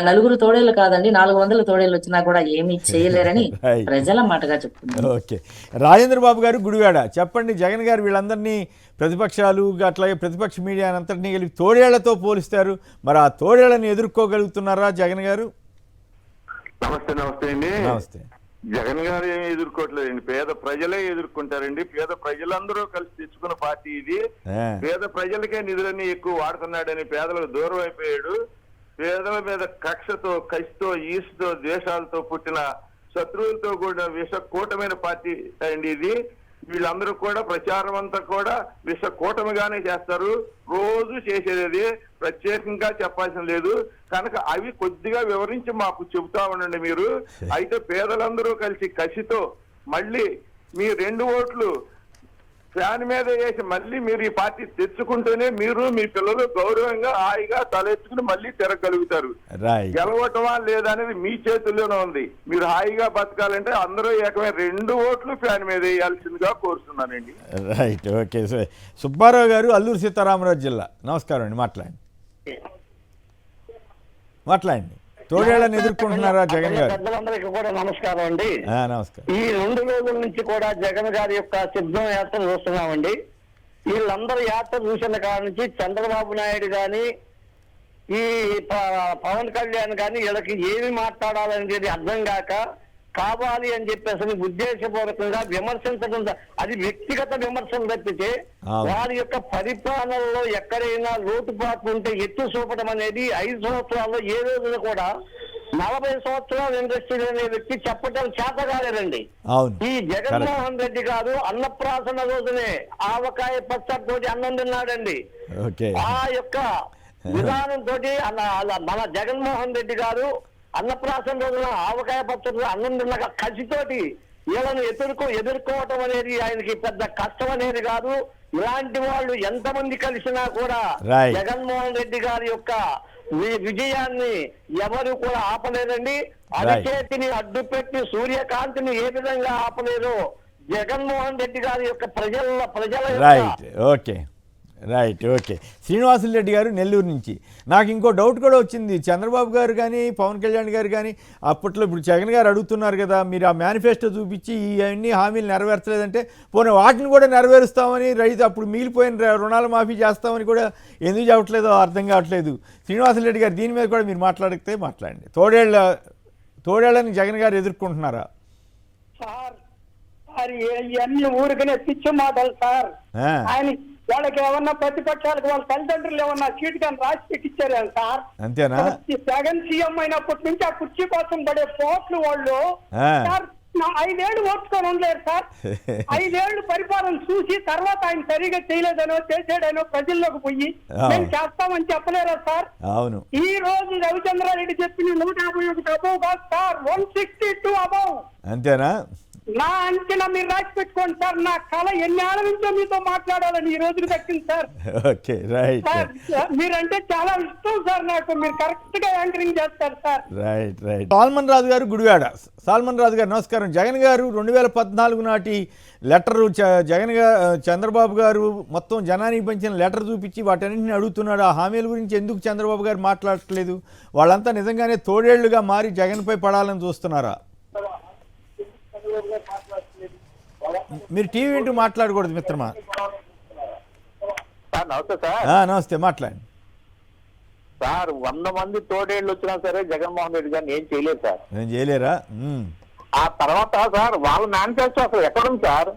[SPEAKER 6] నలుగురు తోడేళ్ళు కాదండి, 400 తోడేళ్ళు వచ్చినా కూడా ఏమీ చేయలేరని ప్రజల మాటగా చెప్తున్నారు.
[SPEAKER 1] ఓకే, రాజేంద్ర బాబు గారు గుడివాడ, చెప్పండి. జగన్ గారు వీళ్ళందరినీ ప్రతిపక్షాలు అట్లాగే ప్రతిపక్ష మీడియా అంతటినీ కలిపి తోడేళ్లతో పోలిస్తారు. మరి ఆ తోడేళ్లను ఎదుర్కోగలుగుతున్నారా జగన్ గారు?
[SPEAKER 7] నమస్తే అండి.
[SPEAKER 1] నమస్తే.
[SPEAKER 7] జగన్ గారు ఏమి ఎదుర్కోవట్లేదండి, పేద ప్రజలే ఎదుర్కొంటారండి. పేద ప్రజలందరూ కలిసి తెచ్చుకున్న పార్టీ ఇది. పేద ప్రజలకే నిధులన్నీ ఎక్కువ వాడుతున్నాడని పేదలకు దూరం అయిపోయాడు. పేదల మీద కక్షతో, కసితో, ఈసుతో, ద్వేషాలతో పుట్టిన శత్రువులతో కూడిన విష కూటమైన పార్టీ అండి ఇది. వీళ్ళందరూ కూడా ప్రచారం అంతా కూడా విష కూటమిగానే చేస్తారు. రోజు చేసేది ప్రత్యేకంగా చెప్పాల్సిన లేదు కనుక అవి కొద్దిగా వివరించి మాకు చెబుతా ఉండండి మీరు. అయితే పేదలందరూ కలిసి కసితో మళ్ళీ మీ 2 ఓట్లు ఫ్యాన్ మీద వేసి మళ్ళీ మీరు ఈ పార్టీ తెచ్చుకుంటేనే మీరు మీ పిల్లలు గౌరవంగా హాయిగా తలెత్తుకుని మళ్ళీ తిరగలుగుతారు. గెలవటమా లేదా అనేది మీ చేతుల్లోనే ఉంది. మీరు హాయిగా బతకాలంటే అందరూ ఏకమైన 2 ఓట్లు ఫ్యాన్ మీద వేయాల్సిందిగా కోరుతున్నానండి.
[SPEAKER 1] Right, okay. సుబ్బారావు గారు, అల్లూరు సీతారామరాజు జిల్లా, నమస్కారం అండి. మాట్లాడండి. తోడేళ్లను ఎదుర్కొంటున్నారా జగన్ గారు?
[SPEAKER 4] పెద్దలందరికీ కూడా నమస్కారం అండి.
[SPEAKER 1] నమస్కారం.
[SPEAKER 4] ఈ 2 రోజుల నుంచి కూడా జగన్ గారి యొక్క సిద్ధం యాత్ర చూస్తున్నామండి. వీళ్ళందరూ యాత్ర చూసిన కాడ నుంచి చంద్రబాబు నాయుడు గాని, ఈ పవన్ కళ్యాణ్ గాని వీళ్ళకి ఏమి మాట్లాడాలనేది అర్థం కాక కావాలి అని చెప్పేసి ఉద్దేశపూర్వకంగా విమర్శించడం, అది వ్యక్తిగత విమర్శలు తప్పితే వారి యొక్క పరిపాలనలో ఎక్కడైనా లోటుపాట్లు ఉంటే ఎత్తు చూపడం అనేది 5 సంవత్సరాల్లో ఏ రోజున కూడా 40 సంవత్సరాలు ఇండస్ట్రీ అనే వ్యక్తి చెప్పడం చేత కాలేదండి. ఈ జగన్మోహన్ రెడ్డి గారు అన్నప్రాసన రోజునే ఆవకాయ పచ్చడి అన్నం తిన్నాడండి. ఆ యొక్క విధానంతో మన జగన్మోహన్ రెడ్డి గారు అన్నప్రాసన రోజున ఆవకాయ పచ్చడి అన్నం తిన్నాక కసితోటి వీళ్ళను ఎదుర్కోవటం అనేది ఆయనకి పెద్ద కష్టం అనేది కాదు. ఇలాంటి వాళ్ళు ఎంతమంది కలిసినా కూడా జగన్మోహన్ రెడ్డి గారి యొక్క విజయాన్ని ఎవరు కూడా ఆపలేదండి. అరచేతిని అడ్డుపెట్టి సూర్యకాంతిని ఏ విధంగా ఆపలేరు జగన్మోహన్ రెడ్డి గారి యొక్క ప్రజల
[SPEAKER 1] రైట్, ఓకే. శ్రీనివాసులు రెడ్డి గారు, నెల్లూరు నుంచి. నాకు ఇంకో డౌట్ కూడా వచ్చింది. చంద్రబాబు గారు కానీ పవన్ కళ్యాణ్ గారు కానీ అప్పట్లో ఇప్పుడు జగన్ గారు అడుగుతున్నారు కదా, మీరు ఆ మేనిఫెస్టో చూపించి ఇవన్నీ హామీలు నెరవేర్చలేదంటే పోనీ వాటిని కూడా నెరవేరుస్తామని, రైతు అప్పుడు మిగిలిపోయిన రుణాల మాఫీ చేస్తామని కూడా ఎందుకు చెప్పట్లేదో అర్థం కావట్లేదు. శ్రీనివాసులు రెడ్డి గారు, దీని మీద కూడా మీరు మాట్లాడితే మాట్లాడండి. తోడేళ్లని జగన్ గారు ఎదుర్కొంటున్నారా?
[SPEAKER 8] ఇవన్నీ ఊరికనే పిచ్చి మాటలు సార్. ఆయన వాళ్ళకి ఏమన్నా ప్రతిపక్షాలకు వాళ్ళ తల్లిదండ్రులు ఏమన్నా సీట్ కానీ రాసి పెట్టించారు సార్.
[SPEAKER 1] అంతేనా?
[SPEAKER 8] జగన్ సీఎం అయినప్పటి నుంచి ఆ కుర్చీ కోసం పడే పోట్లు వాళ్ళు 5 ఏళ్ళు ఓర్చుకొని ఉండలేరు సార్. 5 ఏళ్ళు పరిపాలన చూసి తర్వాత ఆయన సరిగా చేయలేదనో చేసాడనో ప్రజల్లోకి పోయి మేము చేస్తామని చెప్పలేరా సార్?
[SPEAKER 1] అవును.
[SPEAKER 8] ఈ రోజు రవిచంద్రారెడ్డి చెప్పిన 151 అబౌవ్ కాదు సార్, 162 అబౌవ్.
[SPEAKER 1] అంతేనా?
[SPEAKER 8] నా అంచనా మీరు రాసి పెట్టుకోండి సార్. నా కళ ఎన్ని ఏళ్ళ నుంచో మీతో మాట్లాడాలని ఈ రోజుకి దక్కింది సార్.
[SPEAKER 1] Okay, right.
[SPEAKER 8] మీరంటే చాలా ఇష్టం సార్ నాకు. మీరు కరెక్ట్ గా యాంకరింగ్ చేస్తారు సార్.
[SPEAKER 1] రైట్. సాల్మన్ రాజు గారు, గుడివాడ. సాల్మన్ రాజు గారు, నమస్కారం. జగన్ గారు 2014 నాటి లెటరు జగన్ గారు, చంద్రబాబు గారు మొత్తం జనానికి పంచిన లెటర్ చూపించి వాటన్నింటిని అడుగుతున్నాడు. ఆ హామీల గురించి ఎందుకు చంద్రబాబు గారు మాట్లాడట్లేదు? వాళ్ళంతా నిజంగానే తోడేళ్లుగా మారి జగన్పై పడాలని చూస్తున్నారా? మీరు టీవీ వింటూ మాట్లాడకూడదు మిత్రమా.
[SPEAKER 4] నమస్తే సార్.
[SPEAKER 1] నమస్తే, మాట్లాడండి
[SPEAKER 4] సార్. 100 మంది తోడేళ్ళు వచ్చినా సరే జగన్మోహన్ రెడ్డి గారిని ఏం చేయలేదు సార్.
[SPEAKER 1] ఏం చేయలేరా?
[SPEAKER 4] ఆ తర్వాత సార్ వాళ్ళ మేనిఫెస్టో అసలు ఎక్కడుంది సార్?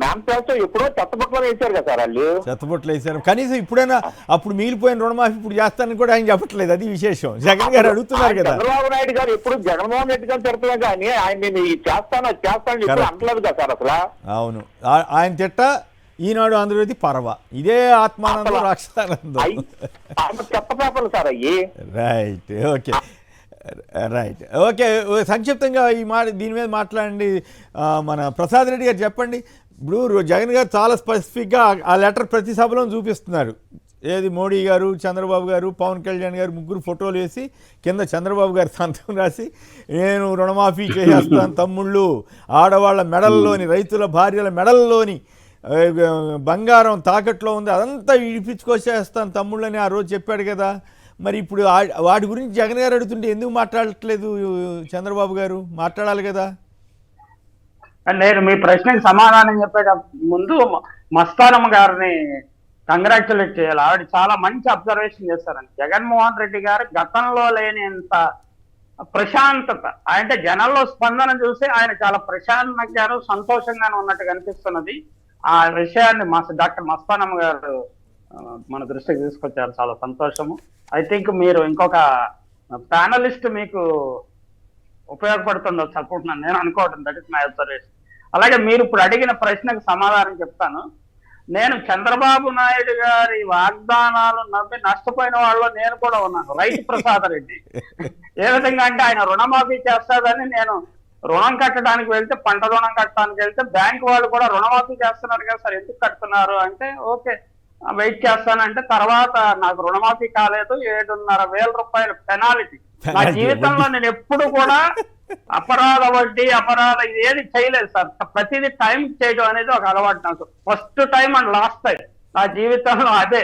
[SPEAKER 4] మేనిఫెస్టో ఎప్పుడో చెత్తబుట్టలో వేశారు కదా సార్ వాళ్ళు.
[SPEAKER 1] చెత్తబుట్టలు వేశారు. కనీసం ఇప్పుడైనా అప్పుడు మిగిలిపోయిన రుణమాఫీ ఇప్పుడు చేస్తానని కూడా ఆయన చెప్పట్లేదు. అది విశేషం. జగన్ గారు అడుగుతున్నారు కదా.
[SPEAKER 4] చంద్రబాబు నాయుడు గారు ఎప్పుడు జగన్మోహన్ రెడ్డి గారు తిడుతున్నారు కానీ ఆయన చేస్తాను అంటలేదు కదా సార్ అసలు.
[SPEAKER 1] అవును, ఆయన తిట్ట ఈనాడు ఆంధ్రజ్యోతి పర్వ, ఇదే ఆత్మానందం రాక్షసానందం.
[SPEAKER 4] చెత్త పేపర్లు సార్ అయ్యి.
[SPEAKER 1] Right, okay. సంక్షిప్తంగా దీని మీద మాట్లాడండి. మన ప్రసాద్ రెడ్డి గారు చెప్పండి. ఇప్పుడు జగన్ గారు చాలా స్పెసిఫిక్గా ఆ లెటర్ ప్రతి సభలో చూపిస్తున్నారు. ఏది మోడీ గారు, చంద్రబాబు గారు, పవన్ కళ్యాణ్ గారు ముగ్గురు ఫోటోలు వేసి కింద చంద్రబాబు గారు సంతకం రాసి నేను రుణమాఫీ చేసేస్తాను తమ్ముళ్ళు, ఆడవాళ్ళ మెడల్లోని, రైతుల భార్యల మెడల్లోని బంగారం తాకట్లో ఉంది అదంతా ఇడిపించుకొచ్చేస్తాను తమ్ముళ్ళు అని ఆ రోజు చెప్పాడు కదా. మరి ఇప్పుడు వాటి గురించి జగన్ గారు అడుగుతుంటే ఎందుకు మాట్లాడట్లేదు చంద్రబాబు గారు? మాట్లాడాలి కదా.
[SPEAKER 3] నేను మీ ప్రశ్నకి సమాధానం చెప్పే ముందు మస్తానమ్మ గారిని కంగ్రాచులేట్ చేయాలి. ఆవిడ చాలా మంచి అబ్జర్వేషన్ చేస్తారండి. జగన్మోహన్ రెడ్డి గారు గతంలో లేనంత ప్రశాంతత, అంటే జనంలో స్పందన చూసి ఆయన చాలా ప్రశాంతంగాను సంతోషంగాను ఉన్నట్టు కనిపిస్తున్నది. ఆ విషయాన్ని డాక్టర్ మస్తానమ్మ గారు మన దృష్టికి తీసుకొచ్చారు. చాలా సంతోషము. ఐ థింక్ మీరు ఇంకొక ప్యానలిస్ట్ మీకు ఉపయోగపడుతుండొచ్చు అనుకుంటున్నాను, నేను అనుకోవడం. That is my observation. అలాగే మీరు ఇప్పుడు అడిగిన ప్రశ్నకు సమాధానం చెప్తాను. నేను చంద్రబాబు నాయుడు గారి వాగ్దానాలు నమ్మి నష్టపోయిన వాళ్ళు నేను కూడా ఉన్నాను. రైతు ప్రసాద్ రెడ్డి ఏ విధంగా అంటే ఆయన రుణమాఫీ చేస్తాదని నేను రుణం కట్టడానికి వెళ్తే, పంట రుణం కట్టడానికి వెళ్తే బ్యాంక్ వాళ్ళు కూడా రుణమాఫీ చేస్తున్నారు కదా సార్, ఎందుకు కడుతున్నారు అంటే ఓకే వెయిట్ చేస్తానంటే తర్వాత నాకు రుణమాఫీ కాలేదు, 7,500 రూపాయలు పెనాలిటీ. నా జీవితంలో నేను ఎప్పుడు కూడా అపరాధ వడ్డీ ఇది ఏది చేయలేదు సార్. ప్రతిదీ టైం చేయడం అనేది ఒక అలవాటు నాకు. First time and last time నా జీవితంలో అదే.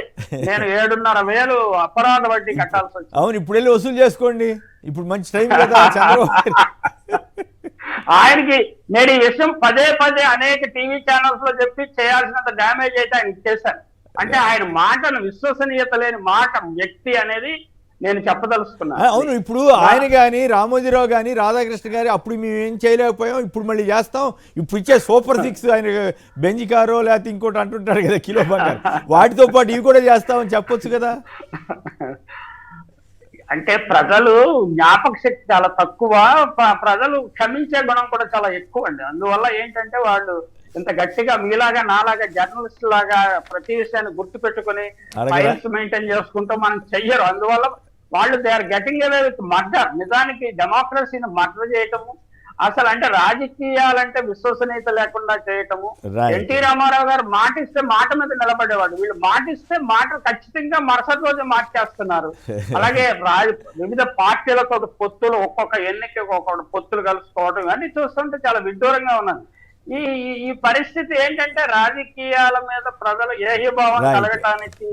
[SPEAKER 3] నేను 7,500 అపరాధ వడ్డీ కట్టాల్సి వచ్చింది.
[SPEAKER 1] అవును, ఇప్పుడు వెళ్ళి వసూలు చేసుకోండి, ఇప్పుడు మంచి టైం కదా చంద్రబాబు.
[SPEAKER 3] ఆయనకి నేను ఈ విషయం పదే అనేక టీవీ ఛానల్స్ లో చెప్పి చేయాల్సినంత డ్యామేజ్ అయితే ఆయన చేశాను. అంటే ఆయన మాటను విశ్వసనీయత లేని మాట వ్యక్తి అనేది నేను చెప్పదలుచుకున్నాను.
[SPEAKER 1] అవును, ఇప్పుడు ఆయన కానీ రామోజీరావు కానీ రాధాకృష్ణ గారి అప్పుడు మేము ఏం చేయలేకపోయాం, ఇప్పుడు మళ్ళీ చేస్తాం. ఇప్పుడు ఇచ్చే సూపర్ 6 ఆయన బెంజి కారో లేకపోతే ఇంకోటి అంటుంటారు కదా కిలో బంగారు, వాటితో పాటు ఇవి కూడా చేస్తామని చెప్పొచ్చు కదా.
[SPEAKER 3] అంటే ప్రజలు జ్ఞాపక శక్తి చాలా తక్కువ, ప్రజలు క్షమించే గుణం కూడా చాలా ఎక్కువ అండి. అందువల్ల ఏంటంటే వాళ్ళు ఇంత గట్టిగా మీలాగా నాలాగా జర్నలిస్ట్ లాగా ప్రతి విషయాన్ని గుర్తు పెట్టుకుని ఫైల్స్ మెయింటైన్ చేసుకుంటూ మనం చెయ్యరు. అందువల్ల వాళ్ళు they are getting away with murder. నిజానికి డెమోక్రసీని మర్డర్ చేయటము, అసలు అంటే రాజకీయాలంటే విశ్వసనీయత లేకుండా చేయటము. ఎన్టీ రామారావు గారు మాటిస్తే మాట మీద నిలబడేవాడు, వీళ్ళు మాటిస్తే మాట ఖచ్చితంగా మరుసటి రోజు మార్చేస్తున్నారు. అలాగే వివిధ పార్టీలతో పొత్తులు, ఒక్కొక్క ఎన్నికకి ఒక్కొక్క పొత్తులు కలుసుకోవడం ఇవన్నీ చూస్తుంటే చాలా విడ్డూరంగా ఉన్నది. ఈ పరిస్థితి ఏంటంటే రాజకీయాల మీద ప్రజలు ఏహీభావం కలగటానికి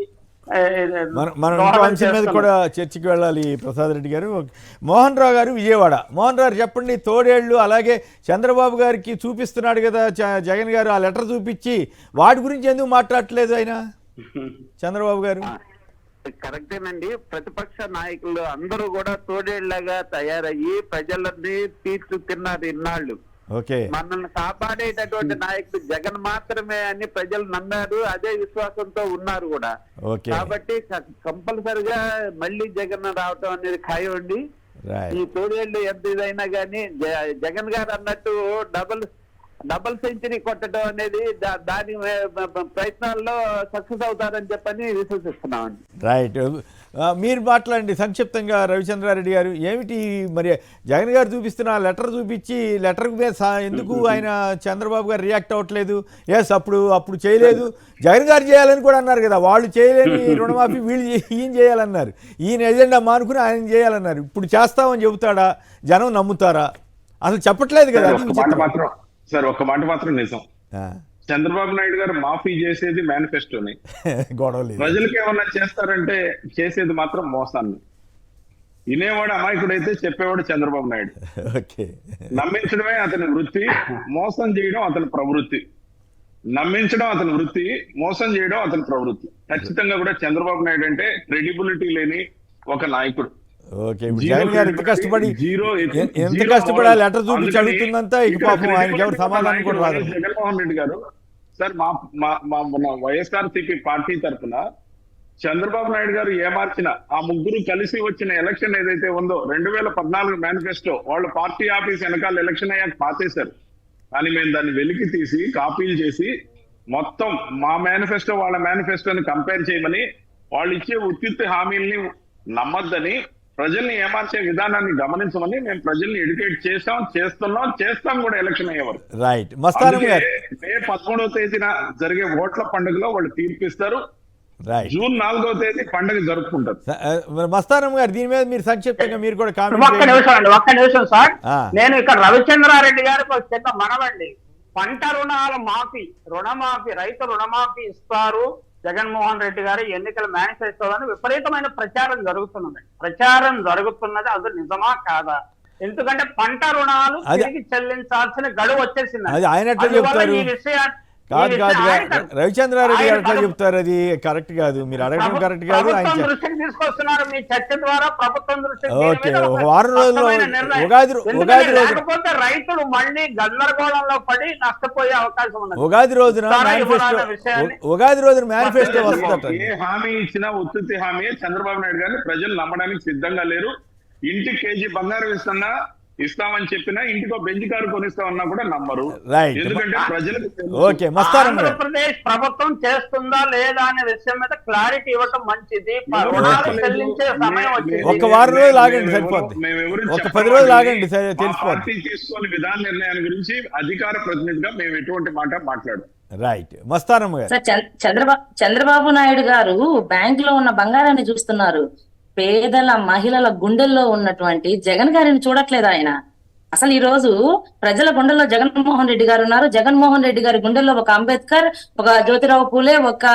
[SPEAKER 1] మనం ఇంకో అంశం మీద కూడా చర్చకి వెళ్ళాలి. ప్రసాద్ రెడ్డి గారు, మోహన్ రావు గారు విజయవాడ. మోహన్ రావు చెప్పండి, తోడేళ్ళు అలాగే చంద్రబాబు గారికి చూపిస్తున్నాడు కదా జగన్ గారు, ఆ లెటర్ చూపించి వాటి గురించి ఎందుకు మాట్లాడట్లేదు ఆయన చంద్రబాబు గారు?
[SPEAKER 4] కరెక్టేనండి. ప్రతిపక్ష నాయకులు అందరూ కూడా తోడేళ్లగా తయారయ్యి ప్రజలని తీర్చుతున్నారు ఇన్నాళ్ళు. మనల్ని కాపాడేటటువంటి నాయకుడు జగన్ మాత్రమే అని ప్రజలు నమ్మారు, అదే విశ్వాసంతో ఉన్నారు కూడా. కాబట్టి కంపల్సరిగా మళ్ళీ జగన్ రావటం అనేది ఖాయం అండి. ఈ తోడేళ్లు ఎంత ఇదైనా కానీ జగన్ గారు అన్నట్టు డబుల్ సెంచరీ కొట్టడం అనేది దాని ప్రయత్నాల్లో సక్సెస్ అవుతారని చెప్పని విశ్వసిస్తున్నామండి.
[SPEAKER 1] రైట్, మీరు మాట్లాడండి సంక్షిప్తంగా రవిచంద్రారెడ్డి గారు. ఏమిటి మరి జగన్ గారు చూపిస్తున్న లెటర్ చూపించి లెటర్ మీద ఎందుకు ఆయన చంద్రబాబు గారు రియాక్ట్ అవ్వట్లేదు? ఎస్, అప్పుడు చేయలేదు, జగన్ గారు చేయాలని కూడా అన్నారు కదా, వాళ్ళు చేయలేని రుణమాఫీ వీళ్ళు ఈయన చేయాలన్నారు, ఈయన ఎజెండా మానుకుని ఆయన చేయాలన్నారు. ఇప్పుడు చేస్తామని చెబుతాడా? జనం నమ్ముతారా? అసలు చెప్పట్లేదు కదా.
[SPEAKER 5] సార్ ఒక్క మాట మాత్రం నిజం, చంద్రబాబు నాయుడు గారు మాఫీ చేసేది మేనిఫెస్టోని, ప్రజలకు ఏమన్నా చేస్తారంటే చేసేది మాత్రం మోసాన్ని. వినేవాడు అమాయకుడైతే చెప్పేవాడు చంద్రబాబు నాయుడు. నమ్మించడమే అతని వృత్తి, మోసం చేయడం అతని ప్రవృత్తి. నమ్మించడం అతని వృత్తి, మోసం చేయడం అతని ప్రవృత్తి. ఖచ్చితంగా కూడా చంద్రబాబు నాయుడు అంటే క్రెడిబిలిటీ లేని ఒక నాయకుడు.
[SPEAKER 1] జగన్ గారు ఎంత కష్టపడి లెటర్ చూపించి అడుగుతుందంతా ఇక పాపం ఆయనకి ఎవరు సమాధానం కూడా రాదు.
[SPEAKER 5] జగన్మోహన్ రెడ్డి గారు సార్ మన వైఎస్ఆర్సీపీ పార్టీ తరఫున చంద్రబాబు నాయుడు గారు ఏమార్చిన ఆ ముగ్గురు కలిసి వచ్చిన ఎలక్షన్ ఏదైతే ఉందో 2014 మేనిఫెస్టో వాళ్ళు పార్టీ ఆఫీస్ వెనకాల ఎలక్షన్ అయ్యాక పాసేశారు. కానీ మేము దాన్ని వెలికి తీసి కాపీలు చేసి మొత్తం మా మేనిఫెస్టో వాళ్ళ మేనిఫెస్టోని కంపేర్ చేయమని, వాళ్ళు ఇచ్చే ఉత్తిత్తి హామీల్ని నమ్మద్దని ప్రజల్ని ఏమార్చే విధానాన్ని గమనించమని మేము ప్రజల్ని ఎడ్యుకేట్ చేస్తాం కూడా ఎలక్షన్ అయ్యే వరకు.
[SPEAKER 1] రైట్. మస్తానం గారు,
[SPEAKER 5] మే 11వ తేదీన జరిగే ఓట్ల పండుగలో వాళ్ళు తీర్పిస్తారు.
[SPEAKER 1] రైట్.
[SPEAKER 5] జూన్ 4వ తేదీ పండుగ జరుపుకుంటారు.
[SPEAKER 1] మస్తానం గారు, దీని మీద మీరు సంక్షిప్తంగా మీరు కూడా
[SPEAKER 3] ఒక్క
[SPEAKER 1] కామెంట్
[SPEAKER 3] నిమిషం సార్. నేను ఇక్కడ రవిచంద్రారెడ్డి గారికి ఒక చిన్న మనవండి. పంట రుణాల మాఫీ, రైతు రుణమాఫీ ఇస్తారు జగన్మోహన్ రెడ్డి గారు ఎన్నికల మేనిఫెస్టోలో విపరీతమైన ప్రచారం జరుగుతున్నది. అది నిజమా కాదా? ఎందుకంటే పంట రుణాలు తిరిగి చెల్లించాల్సిన గడువు వచ్చేసింది.
[SPEAKER 1] అది ఆయన ఎట్లా చెప్తారు?
[SPEAKER 3] ఈ విషయాన్ని
[SPEAKER 1] కాదు రవిచంద్రారెడ్డి గారు ఎట్లా చెప్తారు? అది కరెక్ట్ కాదు, మీరు అడగడం కరెక్ట్ కాదు. ఆయన
[SPEAKER 3] దృష్టికి తీసుకొస్తున్నారు మీ చర్చ ద్వారా, ప్రభుత్వం దృష్టికి.
[SPEAKER 1] ఓకే, వారం రోజుల్లో ఉగాది రోజు,
[SPEAKER 3] లేకపోతే రైతులు మళ్ళీ గందరగోళంలో పడి నష్టపోయే అవకాశం ఉన్నది.
[SPEAKER 1] ఉగాది రోజున మేనిఫెస్టో వస్తుందట.
[SPEAKER 5] ఏ హామీ ఇచ్చినా ఉత్తుత్తి హామీ. చంద్రబాబు నాయుడు గారిని ప్రజలు నమ్మడానికి సిద్ధంగా లేరు. ఇంటికి కేజీ బంగారం ఇస్తామని చెప్పినా ఇంటికో బెంచ్ కారు కొనిస్తామన్నా కూడా నమ్మరు. ఎందుకంటే ప్రజలకు
[SPEAKER 3] ఆంధ్రప్రదేశ్ ప్రభుత్వం చేస్తుందా లేదా అనే విషయం మీద క్లారిటీ ఇవ్వటం మంచిది. చెల్లించే సమయం వచ్చింది.
[SPEAKER 1] ఒక వారం రోజులు ఆగండి సరిపోద్ది, ఒక 10 రోజులు ఆగండి
[SPEAKER 5] పార్టీ తీసుకునే విధాన నిర్ణయాన్ని గురించి అధికార ప్రతినిధిగా మేము ఎటువంటి మాట మాట్లాడు.
[SPEAKER 1] రైట్. మస్తానమ్మ గారు,
[SPEAKER 6] చంద్రబాబు నాయుడు గారు బ్యాంక్ లో ఉన్న బంగారాన్ని చూస్తున్నారు. పేదల మహిళల గుండెల్లో ఉన్నటువంటి జగన్ గారిని చూడట్లేదు ఆయన. అసలు ఈ రోజు ప్రజల గుండెల్లో జగన్మోహన్ రెడ్డి గారు ఉన్నారు. జగన్మోహన్ రెడ్డి గారి గుండెల్లో ఒక అంబేద్కర్, ఒక జ్యోతిరావు పూలే, ఒక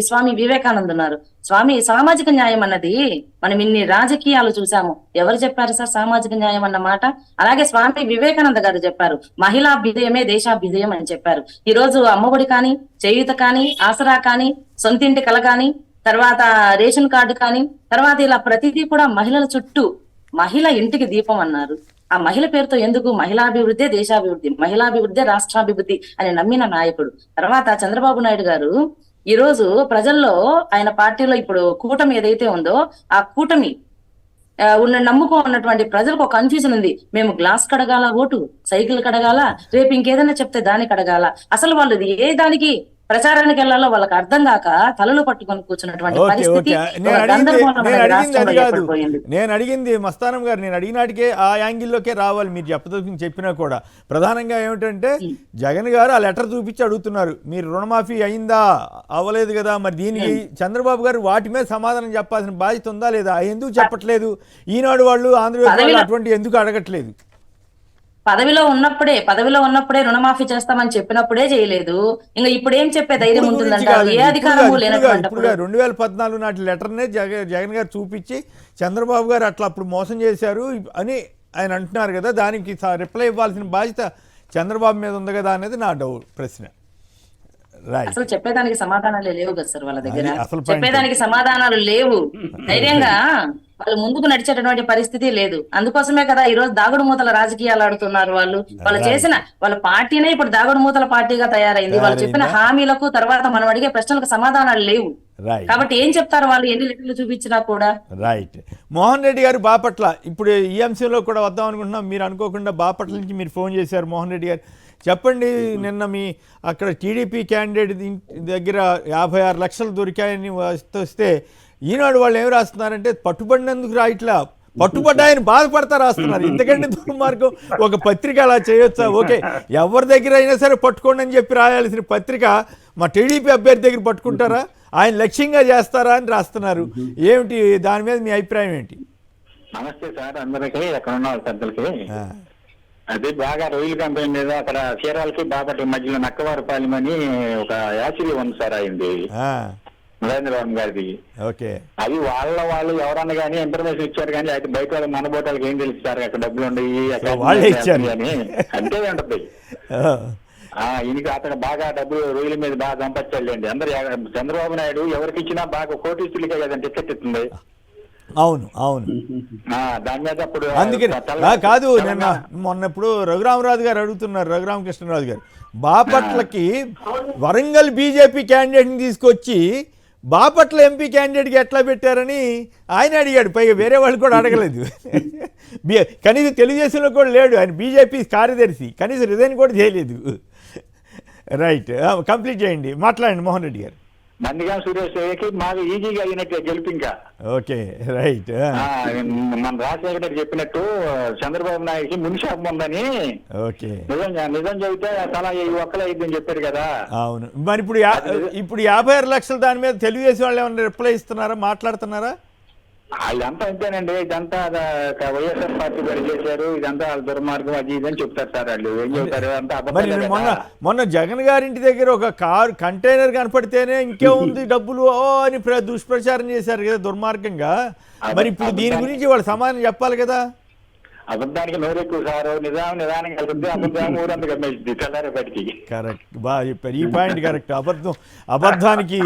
[SPEAKER 6] స్వామి వివేకానంద్ ఉన్నారు. సామాజిక న్యాయం అన్నది మనం ఇన్ని రాజకీయాలు చూసాము. ఎవరు చెప్పారు సార్ సామాజిక న్యాయం అన్న మాట? అలాగే స్వామి వివేకానంద గారు చెప్పారు, మహిళాభ్యుదయమే దేశాభ్యుదయం అని చెప్పారు. ఈ రోజు అమ్మఒడి కానీ, చేయూత కానీ, ఆసరా కానీ, సొంతింటి కల కానీ, తర్వాత రేషన్ కార్డు కానీ, తర్వాత ఇలా ప్రతిదీ కూడా మహిళల చుట్టూ, మహిళ ఇంటికి దీపం అన్నారు. ఆ మహిళ పేరుతో ఎందుకు? మహిళాభివృద్ధి దేశాభివృద్ధి, మహిళాభివృద్ధి రాష్ట్రాభివృద్ధి అని నమ్మిన నాయకుడు. తర్వాత చంద్రబాబు నాయుడు గారు ఈ రోజు ప్రజల్లో, ఆయన పార్టీలో ఇప్పుడు కూటమి ఏదైతే ఉందో ఆ కూటమి నమ్ముకో ఉన్నటువంటి ప్రజలకు ఒక కన్ఫ్యూజన్ ఉంది. మేము గ్లాస్ కడగాల ఓటు, సైకిల్ కడగాల, రేపు ఇంకేదైనా చెప్తే దానికి కడగాల. అసలు వాళ్ళు ఏ దానికి ప్రచారానికి వెళ్ళాలో వాళ్ళకి అర్థం కాక తలలు పట్టుకొని కూర్చున్నటువంటి పరిస్థితి.
[SPEAKER 1] నేను అడిగింది మస్తానం గారు, నేను అడిగినాటికే ఆ యాంగిల్లోకే రావాలి. మీరు చెప్పినా కూడా ప్రధానంగా ఏమిటంటే జగన్ గారు ఆ లెటర్ చూపించి అడుగుతున్నారు, మీరు రుణమాఫీ అయిందా, అవ్వలేదు కదా, మరి దీనికి చంద్రబాబు గారు వాటి మీద సమాధానం చెప్పాల్సిన బాధ్యత ఉందా లేదా? ఎందుకు చెప్పట్లేదు? ఈనాడు వాళ్ళు, ఆంధ్రప్రదేశ్ అటువంటి ఎందుకు అడగట్లేదు?
[SPEAKER 6] పదవిలో ఉన్నప్పుడే రుణమాఫీ చేస్తామని చెప్పినప్పుడే చేయలేదు. ఇంకా ఇప్పుడు ఏం చెప్పే ధైర్యం ఉంటుందంటారు? ఏ అధికారము లేనప్పుడు
[SPEAKER 1] 2014 నాటి లెటర్నే జగన్ గారు చూపించి చంద్రబాబు గారు అట్లా అప్పుడు మోసం చేశారు అని ఆయన అంటున్నారు కదా, దానికి రిప్లై ఇవ్వాల్సిన బాధ్యత చంద్రబాబు మీద ఉంది కదా అనేది నా ప్రశ్న.
[SPEAKER 6] అసలు చెప్పేదానికి సమాధానాలు లేవు కదా సార్ వాళ్ళ దగ్గర. చెప్పేదానికి సమాధానాలు లేవు. ధైర్యంగా వాళ్ళు ముందుకు నడిచేటటువంటి పరిస్థితి లేదు. అందుకోసమే కదా ఈ రోజు దాగుడు మూతల రాజకీయాలు ఆడుతున్నారు. వాళ్ళు చేసిన వాళ్ళ పార్టీనే ఇప్పుడు దాగుడు మూతల పార్టీగా తయారైంది. వాళ్ళు చెప్పిన హామీలకు తర్వాత మనం అడిగే ప్రశ్నలకు సమాధానాలు లేవు. కాబట్టి ఏం చెప్తారు వాళ్ళు ఎన్ని లెటర్లు చూపించినా కూడా?
[SPEAKER 1] రైట్. మోహన్ రెడ్డి గారు బాపట్ల, ఇప్పుడు ఈ అంశంలో కూడా వద్దాం అనుకుంటున్నాం. మీరు అనుకోకుండా బాపట్ల నుంచి మీరు ఫోన్ చేశారు. మోహన్ రెడ్డి గారు చెప్పండి, నిన్న మీ అక్కడ టీడీపీ క్యాండిడేట్ దగ్గర 56 లక్షలు దొరికాయని వస్తే ఈనాడు వాళ్ళు ఏం రాస్తున్నారంటే పట్టుబడినందుకు ఇట్లా పట్టుబడ్డాయని బాధపడతా రాస్తున్నారు. ఇంతకంటే దుర్మార్గం ఒక పత్రిక అలా చేయొచ్చా? ఓకే, ఎవరి దగ్గర అయినా సరే పట్టుకోండి అని చెప్పి రాయాల్సిన పత్రిక మా టీడీపీ అభ్యర్థి దగ్గర పట్టుకుంటారా, ఆయన లక్ష్యంగా చేస్తారా అని రాస్తున్నారు. ఏమిటి దాని మీద మీ అభిప్రాయం ఏంటి?
[SPEAKER 4] నమస్తే సార్ అందరికీ, ఎక్కడ ఉన్న పెద్దలకి. అది బాగా రొయ్యల కంపెనీ మీద అక్కడ చీరాలకి బాపట్ల మధ్యలో నక్కవారిపాలెం అని ఒక యాసిడ్ ఉంది సార్ అయింది నరేంద్రబాబు గారిది.
[SPEAKER 1] ఓకే,
[SPEAKER 4] అది వాళ్ళు ఎవరన్నా కానీ ఇన్ఫర్మేషన్ ఇచ్చారు కానీ అయితే బయట వాళ్ళ మన బోటాలకి ఏం తెలుస్తారు అక్కడ డబ్బులు ఉండయి అని అంతే ఉంటది. ఈయనకి అతను బాగా డబ్బులు రొయ్యల మీద బాగా సంపాదించాలండి. అందరు చంద్రబాబు నాయుడు ఎవరికి ఇచ్చినా బాగా కోటీసులకే కదండి టికెట్ ఇస్తుంది.
[SPEAKER 1] అవును అవును,
[SPEAKER 4] దాని మీద అప్పుడు
[SPEAKER 1] అందుకని కాదు. నిన్న మొన్నప్పుడు రఘురామరాజు గారు అడుగుతున్నారు, రఘురామకృష్ణరాజు గారు, బాపట్లకి వరంగల్ బీజేపీ క్యాండిడేట్ని తీసుకొచ్చి బాపట్ల ఎంపీ క్యాండిడేట్కి ఎట్లా పెట్టారని ఆయన అడిగాడు. పైగా వేరే వాళ్ళు కూడా అడగలేదు. కనీసం తెలుగుదేశంలో కూడా లేడు ఆయన, బీజేపీ కార్యదర్శి, కనీసం రిజైన్ కూడా చేయలేదు. రైట్, కంప్లీట్ చేయండి, మాట్లాడండి మోహన్ రెడ్డి గారు.
[SPEAKER 4] నందిగా సురేష్కి మాకు ఈజీగా అయినట్టే గెలుపు ఇంకా.
[SPEAKER 1] Okay right.
[SPEAKER 4] మన రాజశేఖర చెప్పినట్టు చంద్రబాబు నాయుడుకి మునిషాపం ఉందని.
[SPEAKER 1] ఓకే
[SPEAKER 4] నిజం చెబితే తల ఒక్కలే అయిందని చెప్పారు కదా.
[SPEAKER 1] అవును. మరి ఇప్పుడు 56 లక్షలు దాని మీద తెలుగుదేశం వాళ్ళు ఏమన్నా రిప్లై ఇస్తున్నారా, మాట్లాడుతున్నారా?
[SPEAKER 4] వాళ్ళంతా అంతేనండి, ఇదంతా వైఎస్ఆర్ పార్టీ చేశారు, ఇదంతా వాళ్ళ దుర్మార్గం అది ఇది అని చెప్తారు సార్. వాళ్ళు ఏం చెప్తారు అంతా
[SPEAKER 1] మొన్న జగన్ గారింటి దగ్గర ఒక కారు కంటైనర్ కనపడితేనే ఇంకేముంది డబ్బులు అని దుష్ప్రచారం చేశారు కదా దుర్మార్గంగా. మరి ఇప్పుడు దీని గురించి వాళ్ళు సమాధానం చెప్పాలి కదా.
[SPEAKER 4] అబద్ధానికి నోరెక్కువ సార్, నిదానంగా వెళ్తుంది, అబద్ధం ఊరంతా కమ్మేసింది తెల్లారే బయటికి.
[SPEAKER 1] కరెక్ట్, బాగా చెప్పారు. ఈ పాయింట్ కరెక్ట్. అబద్ధానికి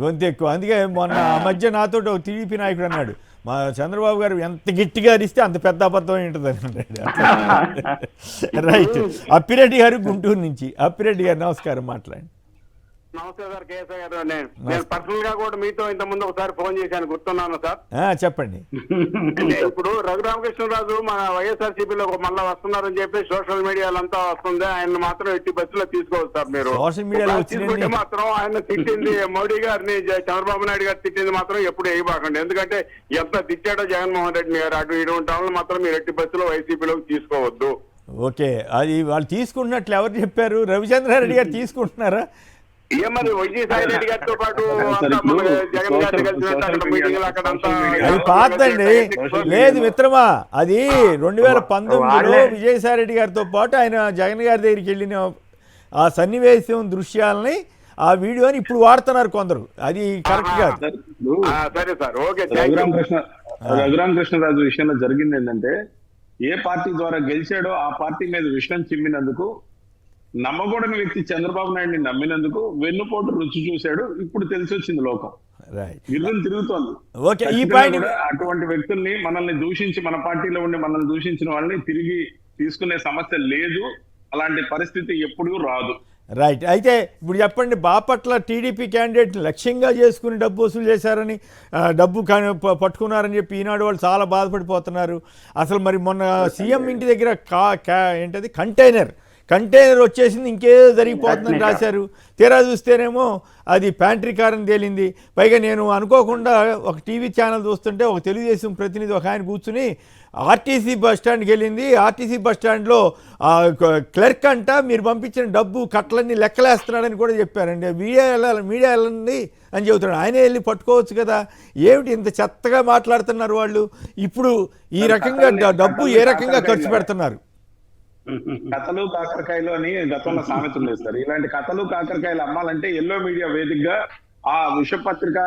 [SPEAKER 1] గొంతు ఎక్కువ. అందుకే మొన్న మధ్య నాతో టీడీపీ నాయకుడు అన్నాడు, మా చంద్రబాబు గారు ఎంత గట్టిగా అరిస్తే అంత పెద్ద అబద్ధం ఏంటది అన్నాడు. రైట్. అప్పిరెడ్డి గారు గుంటూరు నుంచి. అప్పిరెడ్డి గారు నమస్కారం, మాట్లాడండి.
[SPEAKER 9] నమస్తే సార్, కేసీ గారు. నేను పర్సనల్ గా కూడా మీతో ఇంత ముందు ఒకసారి ఫోన్ చేశాను, గుర్తున్నాను సార్.
[SPEAKER 1] చెప్పండి.
[SPEAKER 9] ఇప్పుడు రఘురామకృష్ణరాజు మన వైఎస్ఆర్సీపీలో మళ్ళా వస్తున్నారని చెప్పి సోషల్ మీడియాలంతా వస్తుంది. ఆయన మాత్రం ఎట్టి బస్సులో తీసుకోవచ్చు సార్. మీరు
[SPEAKER 1] సోషల్ మీడియాలో
[SPEAKER 9] తీసుకుంటే మాత్రం ఆయన తిట్టింది మోడీ గారిని, చంద్రబాబు నాయుడు గారు తిట్టింది మాత్రం ఎప్పుడు వేయబాకండి. ఎందుకంటే ఎంత తిట్టాడో జగన్మోహన్ రెడ్డి గారు అటు ఇటువంటి వాళ్ళు మాత్రం మీరు ఎట్టి బస్సులో వైసీపీలోకి తీసుకోవద్దు.
[SPEAKER 1] ఓకే, అది వాళ్ళు తీసుకుంటున్నట్లు ఎవరు చెప్పారు? రవిచంద్రారెడ్డి గారు తీసుకుంటున్నారా?
[SPEAKER 9] ఏమది విజయసాయి రెడ్డి గారితో పాటు జగన్ గారిని కలిసినట్టు మీటింగ్ అక్కడంతా
[SPEAKER 1] అది పాతండి. లేదు మిత్రమా, అది 2019లో విజయసాయి రెడ్డి గారితో పాటు ఆయన జగన్ గారి దగ్గరికి వెళ్ళిన ఆ సన్నివేశం దృశ్యాలని, ఆ వీడియోని ఇప్పుడు వాడుతున్నారు కొందరు. అది కరెక్ట్ కాదు.
[SPEAKER 9] సరే సార్, ఓకే.
[SPEAKER 5] రఘురామకృష్ణరాజు విషయంలో జరిగింది ఏంటంటే, ఏ పార్టీ ద్వారా గెలిచాడో ఆ పార్టీ మీద విషయం చిమ్మినందుకు, నమ్మకూడని వ్యక్తి చంద్రబాబు నాయుడిని నమ్మినందుకు వెన్నుపోటు రుచి చూశాడు. ఇప్పుడు తెలిసి వచ్చింది లోకం, గిర్రులు తిరుగుతోంది. అటువంటి వ్యక్తుల్ని, మనల్ని దూషించి, మన పార్టీలో ఉండి మనల్ని దూషించిన వాళ్ళని తిరిగి తీసుకునే సమస్య లేదు. అలాంటి పరిస్థితి ఎప్పుడూ రాదు.
[SPEAKER 1] రైట్. అయితే ఇప్పుడు చెప్పండి, బాపట్ల టీడీపీ క్యాండిడేట్ లక్ష్యంగా చేసుకుని డబ్బు వసూలు చేశారని, డబ్బు పట్టుకున్నారని చెప్పి ఈనాడు వాళ్ళు చాలా బాధపడిపోతున్నారు. అసలు మరి మొన్న సీఎం ఇంటి దగ్గర ఏంటది కంటైనర్ వచ్చేసింది, ఇంకేదో జరిగిపోతుందని రాశారు. తీరా చూస్తేనేమో అది ప్యాంట్రీ కార్ అని తేలింది. పైగా నేను అనుకోకుండా ఒక టీవీ ఛానల్ చూస్తుంటే ఒక తెలుగుదేశం ప్రతినిధి ఒక ఆయన కూర్చుని ఆర్టీసీ బస్ స్టాండ్కి వెళ్ళింది. ఆర్టీసీ బస్ స్టాండ్లో క్లర్క్ అంట మీరు పంపించిన డబ్బు కట్టలన్నీ లెక్కలేస్తున్నాడని కూడా చెప్పారండి. మీడియా వెళ్ళండి అని చెబుతున్నాడు. ఆయనే వెళ్ళి పట్టుకోవచ్చు కదా. ఏమిటి ఇంత చెత్తగా మాట్లాడుతున్నారు వాళ్ళు? ఇప్పుడు ఈ రకంగా డబ్బు ఏ రకంగా ఖర్చు పెడుతున్నారు?
[SPEAKER 5] కథలు కాకరకాయలు అని గతంలో సామెతలు వేస్తారు. ఇలాంటి కథలు కాకరకాయలు అమ్మాలంటే ఎల్లో మీడియా వేదికగా ఆ విషపత్రిక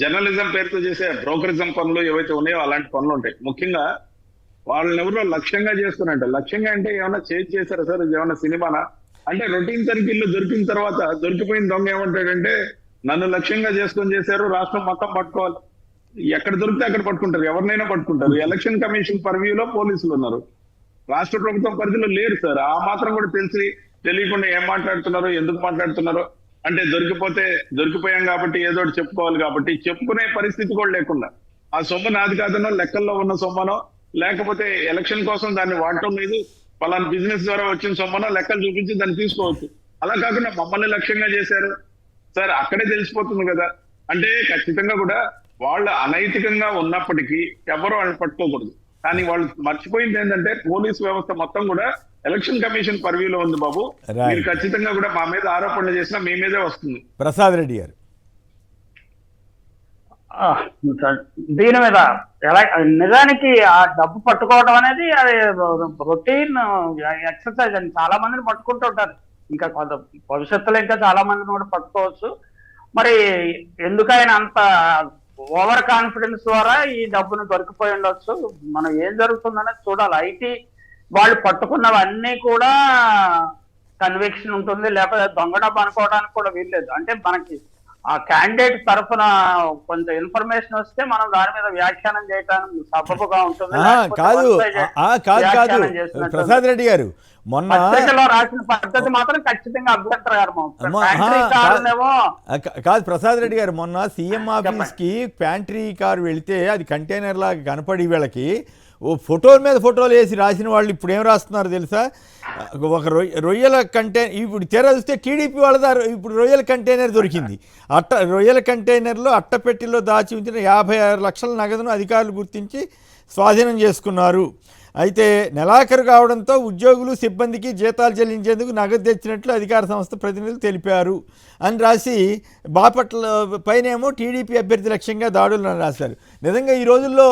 [SPEAKER 5] జర్నలిజం పేరుతో చేసే బ్రోకరిజం పనులు ఏవైతే ఉన్నాయో అలాంటి పనులు ఉంటాయి. ముఖ్యంగా వాళ్ళని ఎవరో లక్ష్యంగా చేస్తున్నారంట. లక్ష్యంగా అంటే ఏమన్నా చేశారా సార్? ఇది ఏమన్నా సినిమానా? అంటే రొటీన్ తనిఖీల్లో దొరికిన తర్వాత దొరికిపోయిన దొంగ ఏమంటాడంటే, నన్ను లక్ష్యంగా చేసుకొని చేశారు, రాష్ట్రం మొత్తం పట్టుకోవాలి. ఎక్కడ దొరికితే అక్కడ పట్టుకుంటారు, ఎవరినైనా పట్టుకుంటారు. ఎలక్షన్ కమిషన్ పర్వ్యూలో పోలీసులు ఉన్నారు, రాష్ట్ర ప్రభుత్వం పరిధిలో లేరు సార్. ఆ మాత్రం కూడా తెలియకుండా ఏం మాట్లాడుతున్నారో, ఎందుకు మాట్లాడుతున్నారో, అంటే దొరికిపోయాం కాబట్టి ఏదో ఒకటి చెప్పుకోవాలి కాబట్టి చెప్పుకునే పరిస్థితి కూడా లేకుండా, ఆ సొమ్ము నాది కాదనో, లెక్కల్లో ఉన్న సొమ్మనో, లేకపోతే ఎలక్షన్ కోసం దాన్ని వాడటం లేదు, పలానా బిజినెస్ ద్వారా వచ్చిన సొమ్మనో లెక్కలు చూపించి దాన్ని తీసుకోవచ్చు. అలా కాకుండా మమ్మల్ని లక్ష్యంగా చేశారు సార్, అక్కడే తెలిసిపోతుంది కదా. అంటే ఖచ్చితంగా కూడా వాళ్ళు అనైతికంగా ఉన్నప్పటికీ ఎవరు వాళ్ళని పట్టుకోకూడదు. కానీ వాళ్ళు మర్చిపోయింది ఏంటంటే, పోలీసు వ్యవస్థ మొత్తం కూడా ఎలక్షన్ కమిషన్ పర్వ్యూలో ఉంది బాబు. మీరు ఖచ్చితంగా కూడా మా మీద ఆరోపణలు చేసినా మీ మీదే వస్తుంది.
[SPEAKER 1] ప్రసాద్ రెడ్డి గారు
[SPEAKER 3] దీని మీద నిజానికి ఆ డబ్బు పట్టుకోవడం అనేది అది రొటీన్ ఎక్సర్సైజ్ అని చాలా మందిని పట్టుకుంటుంటారు. ఇంకా కొంత భవిష్యత్తులో ఇంకా చాలా మందిని కూడా పట్టుకోవచ్చు. మరి ఎందుకైనా అంత ఓవర్ కాన్ఫిడెన్స్ ద్వారా ఈ డబ్బును దొరికిపోయి ఉండొచ్చు. మనం ఏం జరుగుతుందనేది చూడాలి. ఐటీ వాళ్ళు పట్టుకున్నవన్నీ కూడా కన్విక్షన్ ఉంటుంది, లేకపోతే దొంగ డబ్బు అనుకోవడానికి కూడా వీల్లేదు. అంటే మనకి ఆ క్యాండిడేట్ తరఫున కొంత ఇన్ఫర్మేషన్ వస్తే మనం దాని మీద వ్యాఖ్యానం చేయడానికి సబబుగా ఉంటుంది.
[SPEAKER 1] కాదు ప్రసాద్ రెడ్డి గారు, మొన్న
[SPEAKER 3] రాసిన పద్ధతి మాత్రం ఖచ్చితంగా అభ్యంతరకరం.
[SPEAKER 1] కాదు ప్రసాద్ రెడ్డి గారు, మొన్న సీఎం ఆఫీస్ కి ప్యాంట్రీ కార్ వెళితే అది కంటైనర్ లాగా కనపడి వీళ్ళకి ఓ ఫోటోల మీద ఫోటోలు వేసి రాసిన వాళ్ళు ఇప్పుడు ఏం రాస్తున్నారు తెలుసా? ఒక రొయ్యల కంటైనర్, ఇప్పుడు తెర చూస్తే టీడీపీ వాళ్ళ ఇప్పుడు రొయ్యల కంటైనర్ దొరికింది. రొయ్యల కంటైనర్లో అట్టపెట్టిలో దాచి ఉంచిన 56 లక్షల నగదును అధికారులు గుర్తించి స్వాధీనం చేసుకున్నారు. అయితే నెలాఖరు కావడంతో ఉద్యోగులు సిబ్బందికి జీతాలు చెల్లించేందుకు నగదు తెచ్చినట్లు అధికార సంస్థ ప్రతినిధులు తెలిపారు అని రాసి, బాపట్ల పైనేమో టీడీపీ అభ్యర్థి లక్ష్యంగా దాడులు అని రాశారు. నిజంగా ఈ రోజుల్లో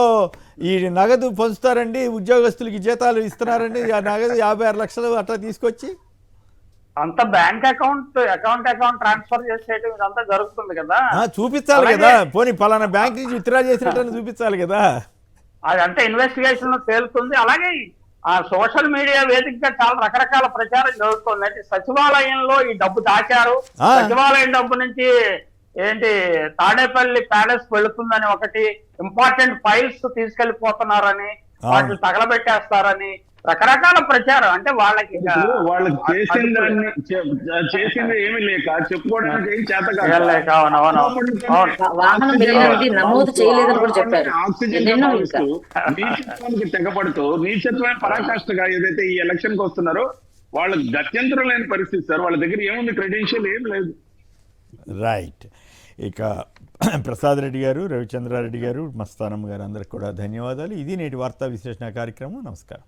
[SPEAKER 1] ఈ నగదు పంచుతారండి, ఉద్యోగస్తులకి జీతాలు ఇస్తున్నారండి, ఆ నగదు 56 లక్షలు అట్లా తీసుకొచ్చి
[SPEAKER 3] అంత బ్యాంక్ అకౌంట్ ట్రాన్స్ఫర్ చేసేయడం ఇదంతా జరుగుతుంది కదా.
[SPEAKER 1] చూపించాలి కదా, పోనీ పలానా బ్యాంక్ నుంచి విత్డ్రా చేసినట్టు చూపించాలి కదా.
[SPEAKER 3] అదంతా ఇన్వెస్టిగేషన్ లో తేలుతుంది. అలాగే ఆ సోషల్ మీడియా వేదికగా చాలా రకరకాల ప్రచారం జరుగుతుంది. అంటే సచివాలయంలో ఈ డబ్బు దాచారు, సచివాలయం డబ్బు నుంచి ఏంటి తాడేపల్లి ప్యాలెస్ వెళుతుందని ఒకటి, ఇంపార్టెంట్ ఫైల్స్ తీసుకెళ్లిపోతున్నారని, వాటిని తగలబెట్టేస్తారని రకరకాల ప్రచారం. అంటే వాళ్ళకి
[SPEAKER 5] చేసింది ఏమీ లేక చెప్పుకోవడానికి ఏం చేత
[SPEAKER 6] నమోదు చేయలేదని కూడా చెప్పారు.
[SPEAKER 5] నీచత్వానికి తెగపడుతూ నీచత్వమైన పరాకాష్ఠగా ఏదైతే ఈ ఎలక్షన్ కి వస్తున్నారో వాళ్ళకి గత్యంతరం లేని పరిస్థితి సార్. వాళ్ళ దగ్గర ఏముంది, క్రెడెన్షియల్ ఏం లేదు.
[SPEAKER 1] రైట్. ఇక ప్రసాద్ రెడ్డి గారు, రవిచంద్రారెడ్డి గారు, మస్తానమ్మ గారు అందరికి కూడా ధన్యవాదాలు. ఇది నేటి వార్తా విశ్లేషణ కార్యక్రమం. నమస్కారం.